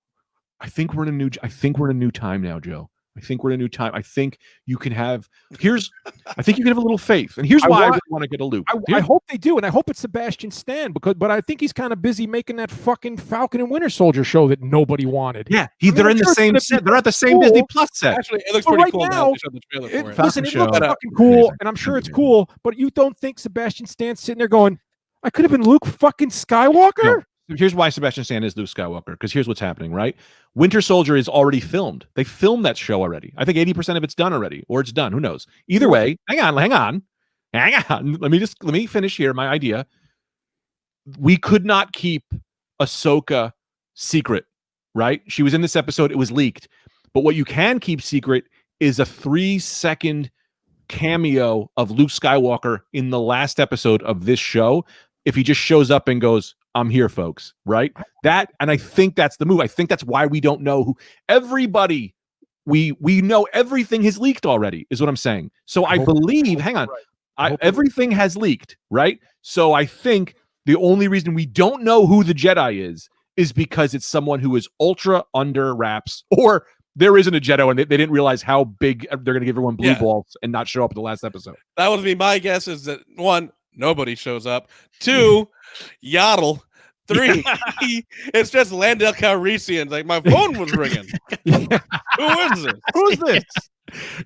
I think we're in a new time now, Joe. I think we're in a new time. I think you can have I think you can have a little faith. And here's why I really want to get a Luke. I hope they do, and I hope it's Sebastian Stan, but I think he's kind of busy making that fucking Falcon and Winter Soldier show that nobody wanted. Yeah, they're in the same set. They're at the same Disney Plus set. Actually, it looks pretty cool now. Listen, it looks fucking cool, and I'm sure it's cool, but you don't think Sebastian Stan's sitting there going, I could have been Luke fucking Skywalker? No. Here's why Sebastian Stan is Luke Skywalker, because here's what's happening, right? Winter Soldier is already filmed. They filmed that show already. I think 80% of it's done already, or it's done. Who knows? Either way, hang on. Let me finish here my idea. We could not keep Ahsoka secret, right? She was in this episode. It was leaked. But what you can keep secret is a 3-second cameo of Luke Skywalker in the last episode of this show. If he just shows up and goes, I'm here, folks, right? And I think that's the move. I think that's why we don't know who everybody. We know everything has leaked already, is what I'm saying. So I believe, hang on, everything has leaked, right? So I think the only reason we don't know who the Jedi is because it's someone who is ultra under wraps, or there isn't a Jedi and they didn't realize how big they're going to give everyone blue balls and not show up at the last episode. That would be my guess, is that 1, nobody shows up. 2, Yaddle. 3, it's just Lando Calrissian. Like, my phone was ringing. Who is this? Who's this?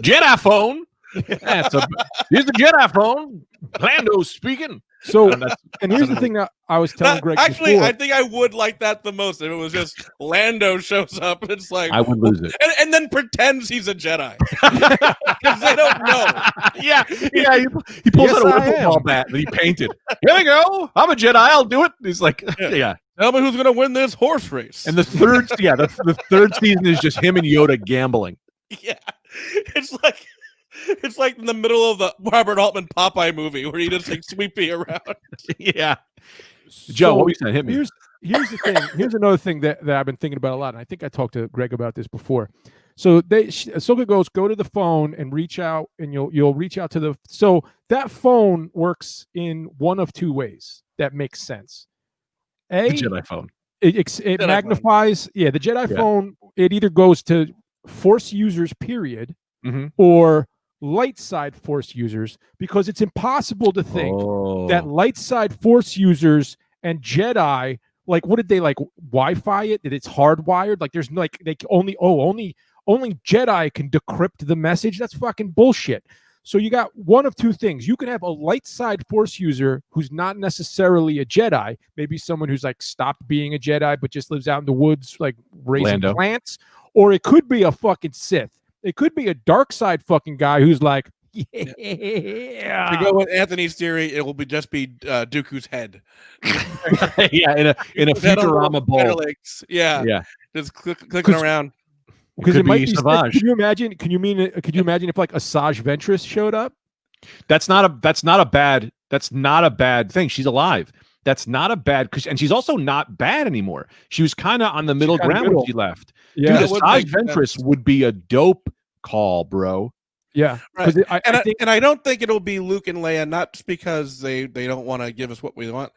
Jedi phone. Here's the Jedi phone. Lando's speaking. So, and here's the thing that I was telling Greg actually, before. I think I would like that the most if it was just Lando shows up and it's like, I would lose it, and then pretends he's a Jedi because they don't know. Yeah. He pulls out a wiffle ball bat that he painted. Here we go. I'm a Jedi. I'll do it. He's like, yeah. Tell me who's gonna win this horse race. And the third season is just him and Yoda gambling. Yeah, it's like in the middle of the Robert Altman Popeye movie where he just like sweeping around. Yeah. Joe, what were you saying? Hit me. Here's the thing. Here's another thing that I've been thinking about a lot, and I think I talked to Greg about this before. So Ahsoka goes, go to the phone and reach out, and you'll reach out to the. So that phone works in one of two ways. That makes sense. The Jedi phone. It Jedi magnifies. Phone. Yeah, the Jedi phone. It either goes to Force users, period, or light side Force users, because it's impossible to think that light side Force users and Jedi, like, what did they, like, Wi-Fi it? That it's hardwired? Like, there's like, they only Jedi can decrypt the message. That's fucking bullshit. So you got one of two things. You can have a light side Force user who's not necessarily a Jedi, maybe someone who's like stopped being a Jedi but just lives out in the woods like raising plants, or it could be a fucking Sith. It could be a dark side fucking guy who's like, yeah. To go with Anthony's theory, it will just be Dooku's head. Yeah, in a Futurama bowl. Yeah. Just clicking around. Because it might be Savage. Can you imagine if like Asajj Ventress showed up? That's not a bad thing. She's alive. That's not a bad, and she's also not bad anymore. She was kind of on the middle ground when she left. Yeah, dude, Asajj Ventress would be a dope call, bro. Yeah, right. I don't think it'll be Luke and Leia, not just because they don't want to give us what we want.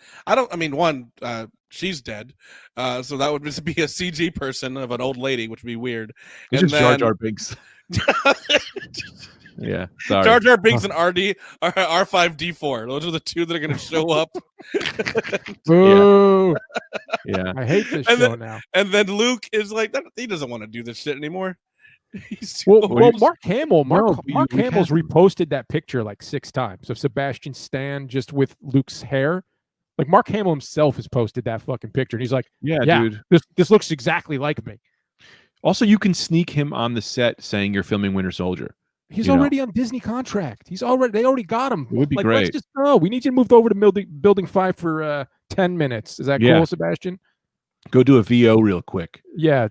She's dead, so that would just be a CG person of an old lady, which would be weird. It's just Jar Jar Binks. Yeah, sorry. Jar Jar Binks and R5D4. Those are the two that are going to show up. Boo! Yeah, I hate this show now. And then Luke is like, he doesn't want to do this shit anymore. Mark Hamill. Mark Hamill's reposted that picture like 6 times of Sebastian Stan just with Luke's hair. Like, Mark Hamill himself has posted that fucking picture, and he's like, "Yeah, dude, this looks exactly like me." Also, you can sneak him on the set saying you're filming Winter Soldier. He's already on Disney contract. They already got him. It would be great. Let's just go. We need you to move over to Building 5 for 10 minutes. Is that cool, Sebastian? Go do a VO real quick. Yeah.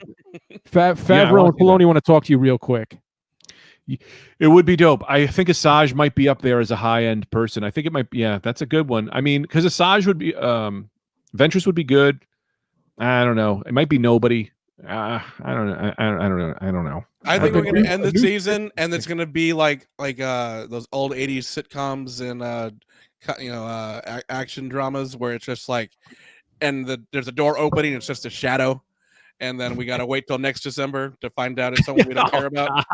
Favreau and Filoni want to talk to you real quick. It would be dope. I think Asajj might be up there as a high-end person. I think it might be, that's a good one. I mean, because Asajj would be, Ventress would be good. I don't know. It might be nobody. I don't know. I don't know. I think the we're gonna new- end the the new season, and it's gonna be like those old '80s sitcoms and action dramas where it's just like, and there's a door opening, it's just a shadow, and then we gotta wait till next December to find out it's someone we don't care about.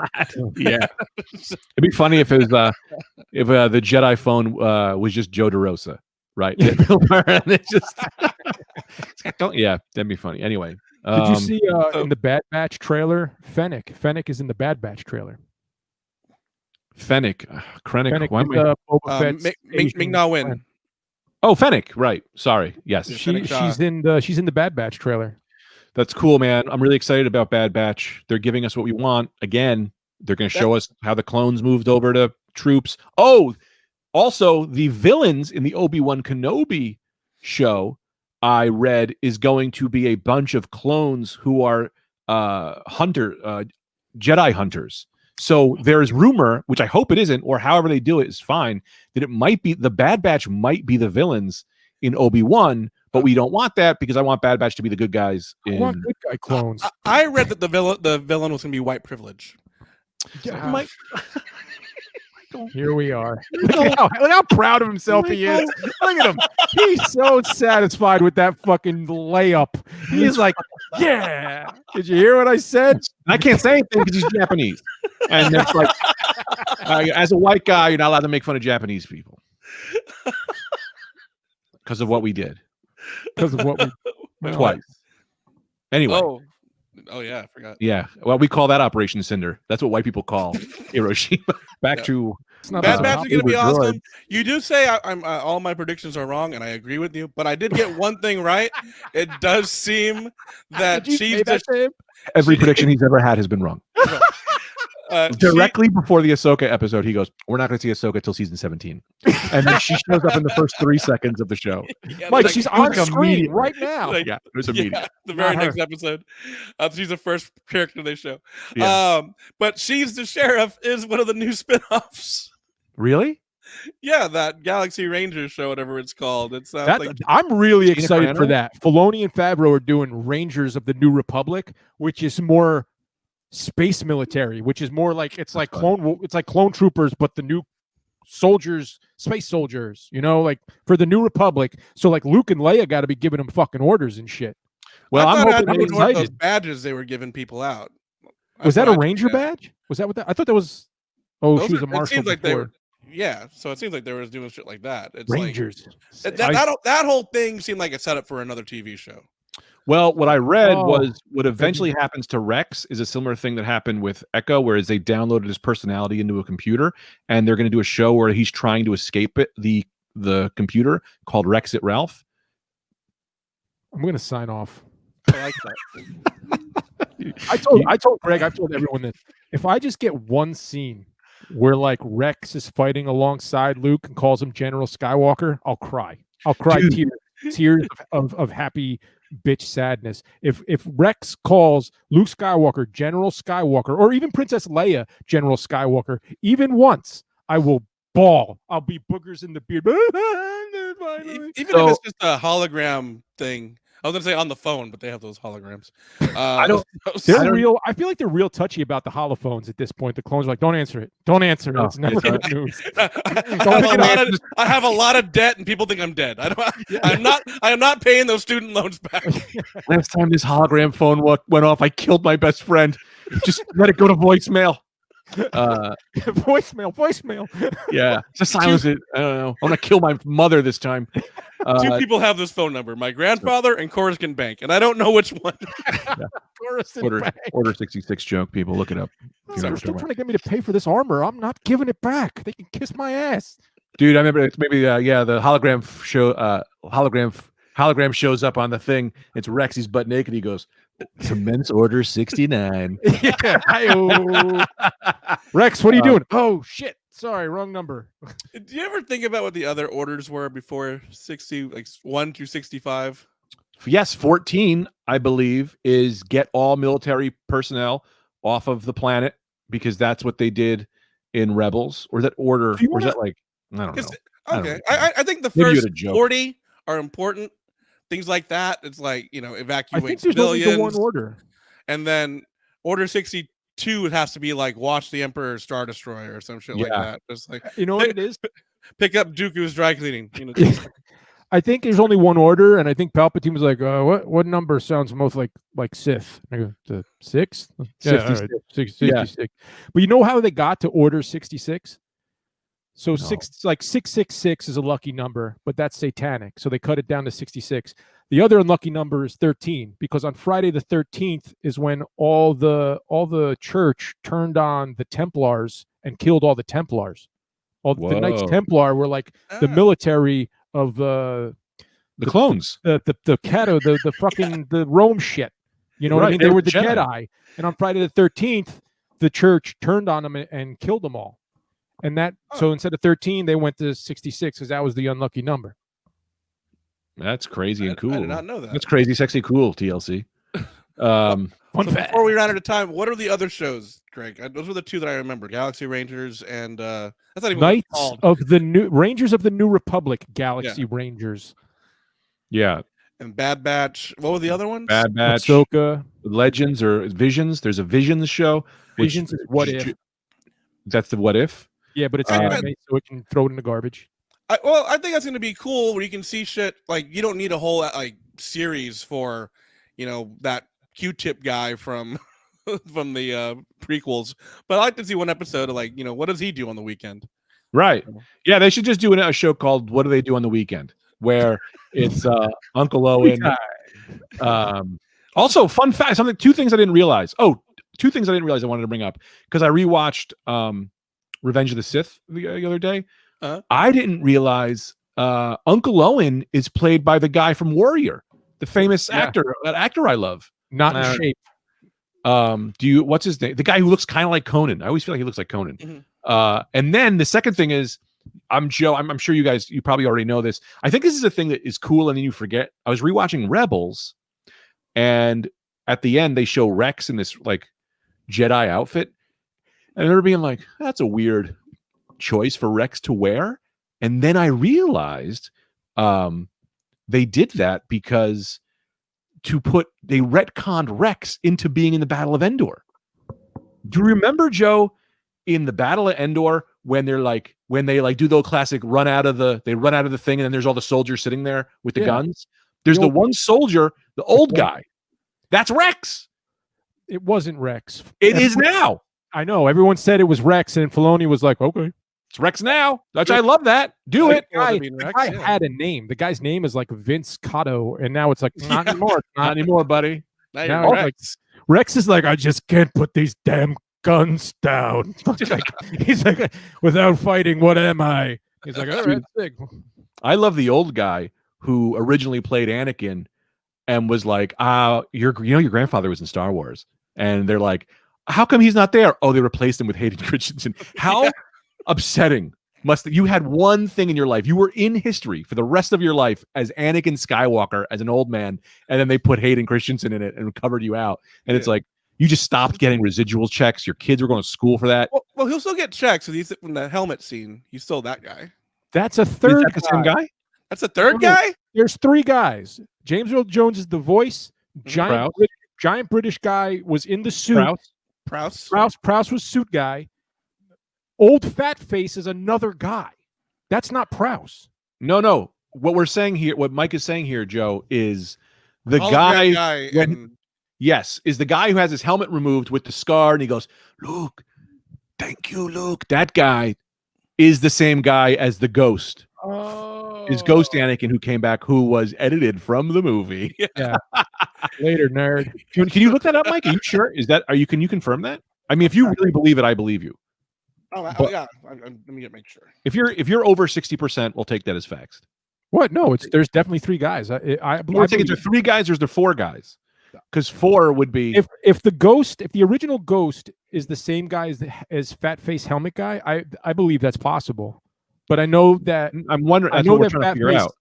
Yeah, it'd be funny if it was if the Jedi phone was just Joe DeRosa, right? Bill Burr, and it's just yeah, that'd be funny. Anyway, Did you see in the Bad Batch trailer? Fennec. Fennec is in the Bad Batch trailer. Fennec, Krennic. Fennec Why am I- is Boba Fett's Asian Ming-Na Wen. friend. Oh, Fennec. Right. Sorry. Yes, Yeah, She's in the Bad Batch trailer. that's cool, man. I'm really excited about Bad Batch. They're giving us what we want. Again, they're going to show us how the clones moved over to troops. Oh, also the villains in the Obi-Wan Kenobi show I read is going to be a bunch of clones who are Jedi hunters. So there's rumor, which I hope it isn't, or however they do it is fine, that it might be the Bad Batch might be the villains in Obi-Wan, but we don't want that because I want Bad Batch to be the good guys. I want good guy clones. I read that the villain was gonna be white privilege. Yeah. Here we are. Look how proud of himself he is. Look at him. He's so satisfied with that fucking layup. He's like, yeah. Did you hear what I said? I can't say anything because he's Japanese. And it's like, as a white guy, you're not allowed to make fun of Japanese people because of what we did. Because of what we Twice. Anyway. Oh yeah, I forgot. Yeah. Well, we call that Operation Cinder. That's what white people call Hiroshima. Back to Bad Batch is gonna be awesome. You do say I'm all my predictions are wrong, and I agree with you. But I did get one thing right. It does seem that she's every prediction he's ever had has been wrong. Directly before the Ahsoka episode, he goes, "We're not going to see Ahsoka till season 17," and then she shows up in the first 3 seconds of the show. Yeah, Mike, she's on screen right now. Yeah, it was immediate. Yeah, the very next episode, she's the first character they show. Yeah. But She's the Sheriff is one of the new spinoffs. Really? Yeah, that Galaxy Rangers show, whatever it's called. It's I'm really excited for that. Filoni and Favreau are doing Rangers of the New Republic, which is more space military, which is more like it's like clone troopers, but the new soldiers, space soldiers, like for the New Republic. So like Luke and Leia got to be giving them fucking orders and shit. Well, I'm excited. Those badges they were giving people out. Was that a Ranger badge? Was that what that? I thought that was. Oh, she was a marshal. It seems like they were. Yeah, so it seems like they were doing shit like that. It's Rangers. Like, that whole thing seemed like a setup for another TV show. Well, what I read was what eventually happens to Rex is a similar thing that happened with Echo, whereas they downloaded his personality into a computer, and they're going to do a show where he's trying to escape it, the computer called Rex It Ralph. I'm going to sign off. I like that. I told Greg, I've told everyone that if I just get one scene where like Rex is fighting alongside Luke and calls him General Skywalker, I'll cry. I'll cry tears of happy bitch sadness. If Rex calls Luke Skywalker General Skywalker, or even Princess Leia General Skywalker, even once, I will bawl. I'll be boogers in the beard. Even if it's just a hologram thing. I was gonna say on the phone, but they have those holograms. They're real. I feel like they're real touchy about the holophones at this point. The clones are like, "Don't answer it. Don't answer it. It's never good news." I have a lot of debt, and people think I'm dead. I am not paying those student loans back. Last time this hologram phone went off, I killed my best friend. Just let it go to voicemail. Voicemail. Yeah, just silence it. I don't know. I'm gonna kill my mother this time. Two people have this phone number: my grandfather and Coruscant Bank, and I don't know which one. Order 66 joke. People, look it up. They're still trying to get me to pay for this armor. I'm not giving it back. They can kiss my ass, dude. I remember it's maybe the hologram show. Hologram shows up on the thing. It's Rex. He's butt naked. He goes, "Commence order 69." Yeah. Rex, what are you doing? Oh shit! Sorry, wrong number. Do you ever think about what the other orders were before 60, like 1 through 65? Yes, 14, I believe, is get all military personnel off of the planet because that's what they did in Rebels. Or is that order? Or is that like I don't know? Okay, I think the first 40 are important. Things like that. It's like evacuate I think civilians. there's only the one order. and then Order 62 it has to be like watch the Emperor's Star Destroyer or some shit like that. Just like You know what it is? pick up Dooku's dry cleaning. You know, just, I think there's only one order, and I think Palpatine was like, "What number sounds most like Sith?" I go, the 6th? Yeah, 66. But you know how they got to Order 66? So No. 666 is a lucky number, but that's satanic. So they cut it down to 66. The other unlucky number is 13, because on Friday the 13th is when all the church turned on the Templars and killed all the Templars. The Knights Templar were like the military of the clones, the fucking the Rome shit. You know what I mean? They were the Jedi. And on Friday the 13th, the church turned on them and killed them all. And so instead of 13, they went to 66 because that was the unlucky number. That's crazy and cool. I did not know that. That's crazy, sexy, cool. TLC. Before we run out of time, what are the other shows, Greg? Those were the two that I remember: Galaxy Rangers and that's not even Knights of the New Rangers of the New Republic. Galaxy Rangers. Yeah. And Bad Batch. What were the other ones? Bad Batch. Ahsoka. Legends or Visions. There's a Visions show. Visions is What If. That's the What If. Yeah, but it's anime, so it can throw it in the garbage. I think that's going to be cool where you can see shit. Like, you don't need a whole like series for, that Q-tip guy from from the prequels. But I like to see one episode of what does he do on the weekend? Right. Yeah, they should just do a show called What Do They Do on the Weekend, where it's Uncle Owen. Also, fun fact, two things I didn't realize. Two things I didn't realize I wanted to bring up, because I rewatched Revenge of the Sith the other day. I didn't realize Uncle Owen is played by the guy from Warrior, the famous actor, that actor I love. Not in shape. What's his name? The guy who looks kind of like Conan. I always feel like he looks like Conan. Mm-hmm. And then the second thing is, I'm sure you probably already know this. I think this is a thing that is cool and then you forget. I was rewatching Rebels, and at the end they show Rex in this like Jedi outfit, and I remember being like, that's a weird choice for Rex to wear. And then I realized they did that because they retconned Rex into being in the Battle of Endor. Do you remember, Joe, in the Battle of Endor when they do the classic run out of the thing, and then there's all the soldiers sitting there with the guns? There's the one soldier, the old guy. That's Rex. It wasn't Rex. It is now. I know. Everyone said it was Rex, and Filoni was like, okay. It's Rex now. I love that. Do it. The guy had a name. The guy's name is like Vince Cotto, and now it's like, not anymore. Not anymore, buddy. Now Rex. Rex is like, I just can't put these damn guns down. He's like, without fighting, what am I? He's like, all right, sick. I love the old guy who originally played Anakin and was like, your grandfather was in Star Wars. And they're like, how come he's not there? Oh, they replaced him with Hayden Christensen. How upsetting you had one thing in your life. You were in history for the rest of your life as Anakin Skywalker, as an old man, and then they put Hayden Christensen in it and covered you out. And it's like, you just stopped getting residual checks. Your kids were going to school for that. Well, he'll still get checks. He's in the helmet scene. He's still that guy. That's a third guy. The same guy? That's a third guy? There's 3 guys. James Earl Jones is the voice. Giant British guy was in the suit. Prowse was suit guy. Old fat face is another guy. That's not Prowse. No. What we're saying here, what Mike is saying here, Joe, is the guy is the guy who has his helmet removed with the scar, and he goes, Luke, thank you, Luke. That guy is the same guy as the Ghost. Is Ghost Anakin, who came back, who was edited from the movie. Yeah. Later, nerd. Can you look that up, Mike? Are you sure? Can you confirm that? I mean, if you really believe it, I believe you. Let me make sure. If you're over 60%, we'll take that as facts. What? No, there's definitely 3 guys. I think it's 3 guys, or is there 4 guys? Because 4 would be if the original Ghost is the same guy as Fat Face Helmet guy, I believe that's possible. But I know that I'm wondering. I know that trying to figure out.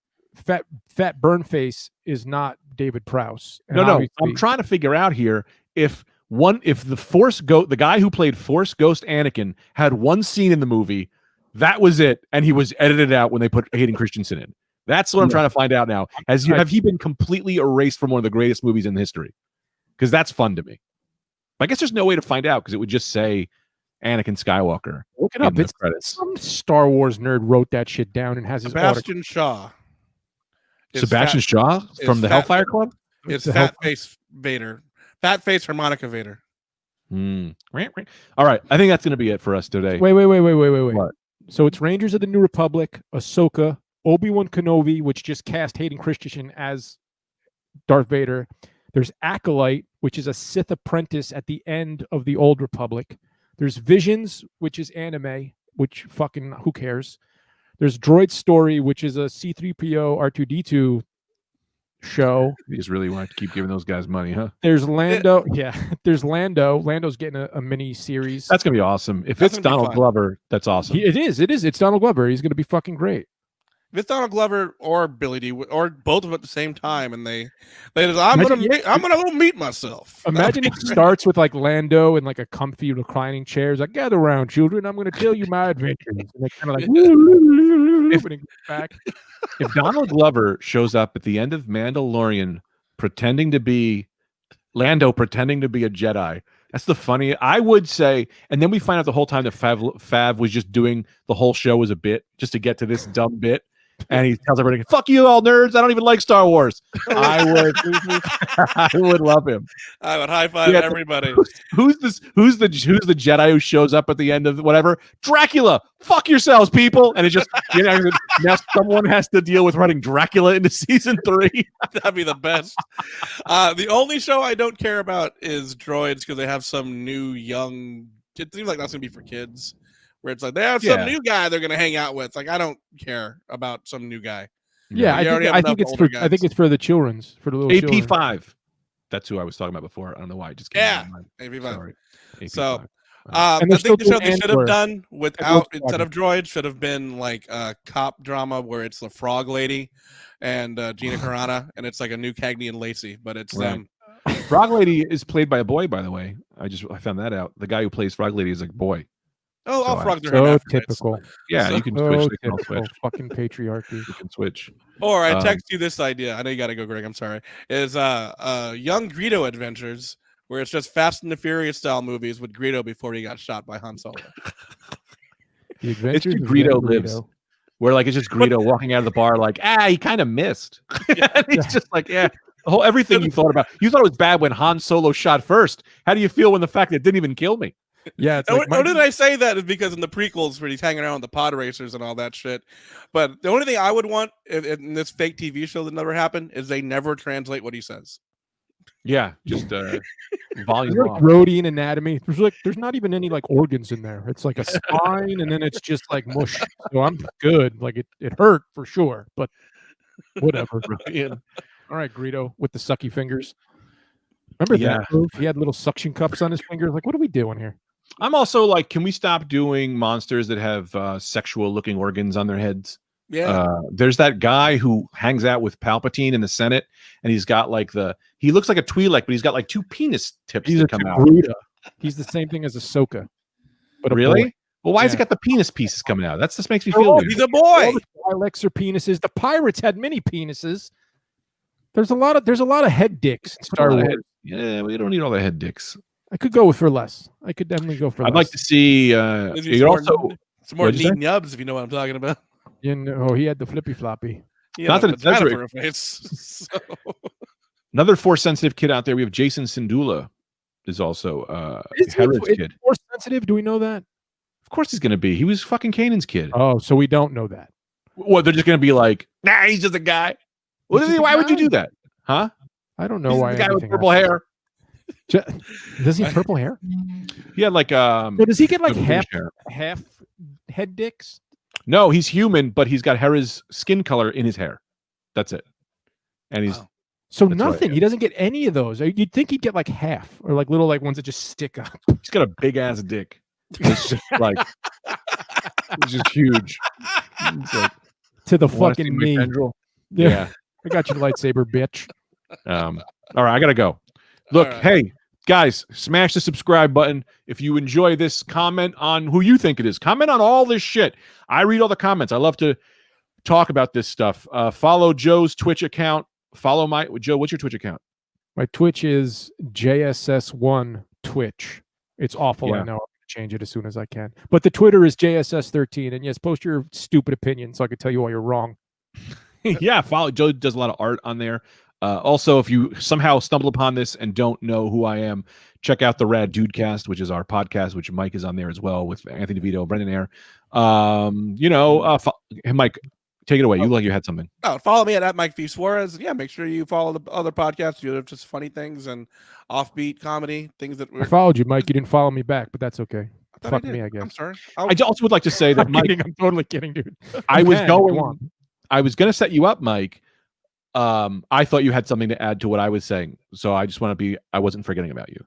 Fat Burn Face is not David Prowse. No. I'm trying to figure out here if the guy who played Force Ghost Anakin had one scene in the movie, that was it, and he was edited out when they put Hayden Christensen in. That's what I'm trying to find out now. Have he been completely erased from one of the greatest movies in history? Because that's fun to me. I guess there's no way to find out because it would just say Anakin Skywalker. Look it up. in the It's credits. some Star Wars nerd wrote that shit down and has his autograph. Sebastian Shaw. It's Sebastian Shaw from the Hellfire Club? It's the Fat Face Vader. Fat Face Harmonica Vader. All right. I think that's going to be it for us today. Wait. What? So it's Rangers of the New Republic, Ahsoka, Obi-Wan Kenobi, which just cast Hayden Christensen as Darth Vader. There's Acolyte, which is a Sith apprentice at the end of the Old Republic. There's Visions, which is anime, which fucking who cares? There's Droid Story, which is a C-3PO R2-D2 show. You just really want to keep giving those guys money, huh? There's Lando. Yeah, there's Lando. Lando's getting a mini series. That's going to be awesome. If That's it's gonna be Donald fun. Glover, that's awesome. It is. It's Donald Glover. He's going to be fucking great. If it's Donald Glover or Billy D or both of them at the same time, and they just, I'm gonna go meet myself. Imagine it starts with like Lando in like a comfy reclining chair. He's like, gather around, children. I'm going to tell you my adventures. And they kind of like, when he gets back. If Donald Glover shows up at the end of Mandalorian pretending to be Lando, pretending to be a Jedi, that's the funny. I would say, and then we find out the whole time that Fav was just doing the whole show as a bit just to get to this dumb bit. And he tells everybody, "Fuck you, all nerds! I don't even like Star Wars." I would love him. I would high five everybody. Who's the Jedi who shows up at the end of whatever? Dracula. Fuck yourselves, people. And it just now someone has to deal with running Dracula into season 3. That'd be the best. The only show I don't care about is Droids because they have some new young. It seems like that's gonna be for kids. Where it's like they have some new guy they're gonna hang out with. Like I don't care about some new guy. Yeah, I think it's for the children's, for the little AP5. children. That's who I was talking about before. I don't know why it just came to mind. AP5. Sorry. AP5. So And I they're still think the show doing they should have Andor. done without instead of droids should have been like a cop drama where it's the frog lady and Gina Carano and it's like a new Cagney and Lacey, but it's them. Frog Lady is played by a boy, by the way. I found that out. The guy who plays Frog Lady is a boy. Oh, So all frogs are So hermaphrodites. typical. Yeah, So- you can So switch. They can all typical. switch. Fucking patriarchy. You can switch. Or I text you this idea. I know you got to go, Greg. I'm sorry. Is Young Greedo Adventures, where it's just Fast and the Furious style movies with Greedo before he got shot by Han Solo. The It's Adventures just of Greedo Young lives. Where like it's just Greedo walking out of the bar, like he kind of missed. And he's just like, the whole everything you thought about. You thought it was bad when Han Solo shot first. How do you feel when the fact that it didn't even kill me? Yeah, it's And like what did I say that is because in the prequels where he's hanging around with the pod racers and all that shit. But the only thing I would want in this fake TV show that never happened is they never translate what he says. Yeah, just volume like off. Rhodian anatomy. There's not even any like organs in there. It's like a spine, and then it's just like mush. So I'm good. Like it hurt for sure, but whatever. All right, Greedo with the sucky fingers. Remember that move? He had little suction cups on his fingers. Like, what are we doing here? I'm also like, can we stop doing monsters that have sexual-looking organs on their heads? Yeah. There's that guy who hangs out with Palpatine in the Senate, and he's got like he looks like a Twi'lek, but he's got like 2 penis tips He's that a come out. Togruta. He's the same thing as Ahsoka. But a Really? boy. Well, why has Yeah. it got the penis pieces coming out? That just makes me feel weird. He's a boy. All the Twi'leks are penises. The pirates had mini penises. There's a lot of head dicks in Star Wars. Yeah, we don't need all the head dicks. I could go for less. I could definitely go for less. I'd like to see. It's You're also some more what'd you neat nubs, if you know what I'm talking about. You know, he had the flippy floppy. Yeah, Not that it says vagina right. for a face. So- another Force sensitive kid out there. We have Jason Sindula, is also Herod's kid. Force sensitive? Do we know that? Of course he's going to be. He was fucking Kanan's kid. Oh, so we don't know that. Well, they're just going to be like, nah, he's just a guy. What is he? Why would you do that? Huh? I don't know He's why. the guy with anything purple happens. hair. Does he have purple hair? He had like So does he get like good half hair. head dicks? No, he's human, but he's got Hera's skin color in his hair. That's it. And he's Wow. So That's right, nothing. He doesn't get any of those. You'd think he'd get like half or like little like ones that just stick up. he's got a big ass dick. It's just like it's just huge. It's like, To the wanna see fucking my knee. tendril? Yeah. Yeah. I got your lightsaber, bitch. All right, I gotta go. Look, All right. hey guys, smash the subscribe button. If you enjoy this, comment on who you think it is. Comment on all this shit. I read all the comments. I love to talk about this stuff. Follow Joe's Twitch account. Follow Joe. What's your Twitch account? My Twitch is JSS112. Twitch. It's awful. Yeah. I know. I'm going to change it as soon as I can. But the Twitter is JSS13. And yes, post your stupid opinion so I can tell you why you're wrong. Yeah, follow. Joe does a lot of art on there. Also, if you somehow stumble upon this and don't know who I am, check out the Rad Dudecast, which is our podcast, which Mike is on there as well with Anthony DeVito, Brendan Ayer. Mike, take it away. You look like you had something. Oh, follow me at Mike V Suarez. Yeah, make sure you follow the other podcasts. You have just funny things and offbeat comedy things that I followed you, Mike. You didn't follow me back, but that's okay. I Fuck did. me, I guess. I'm sorry. I also would like to say that, I'm Mike, kidding. I'm totally kidding, dude. I was going on. I was going to set you up, Mike. I thought you had something to add to what I was saying, so I just want to be. I wasn't forgetting about you.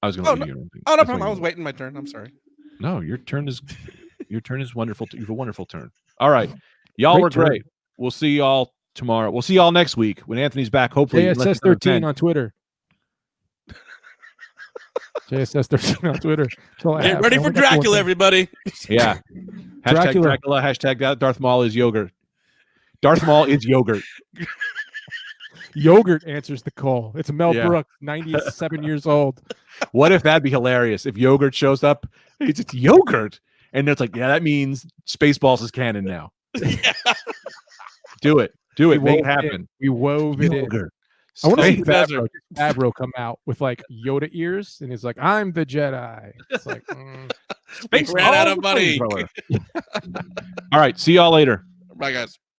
I was going to. Oh, no problem. I was waiting my turn. I'm sorry. No, your turn is wonderful. You have a wonderful turn. All right, y'all were great. We'll see y'all tomorrow. We'll see y'all next week when Anthony's back. Hopefully, JSS13 on Twitter. JSS13 on Twitter. Get ready for Dracula, everybody. Yeah. Dracula. Hashtag Darth Maul is yogurt. Darth Maul is yogurt. Yogurt answers the call. It's Mel Brooks, 97 years old. What if that'd be hilarious? If yogurt shows up, it's yogurt. And it's like, yeah, that means Spaceballs is canon now. Yeah. Do it. Make it happen. We wove it in. I want to see Favreau come out with like Yoda ears, and he's like, "I'm the Jedi." It's like, ran out of money. All right, see y'all later. Bye, guys.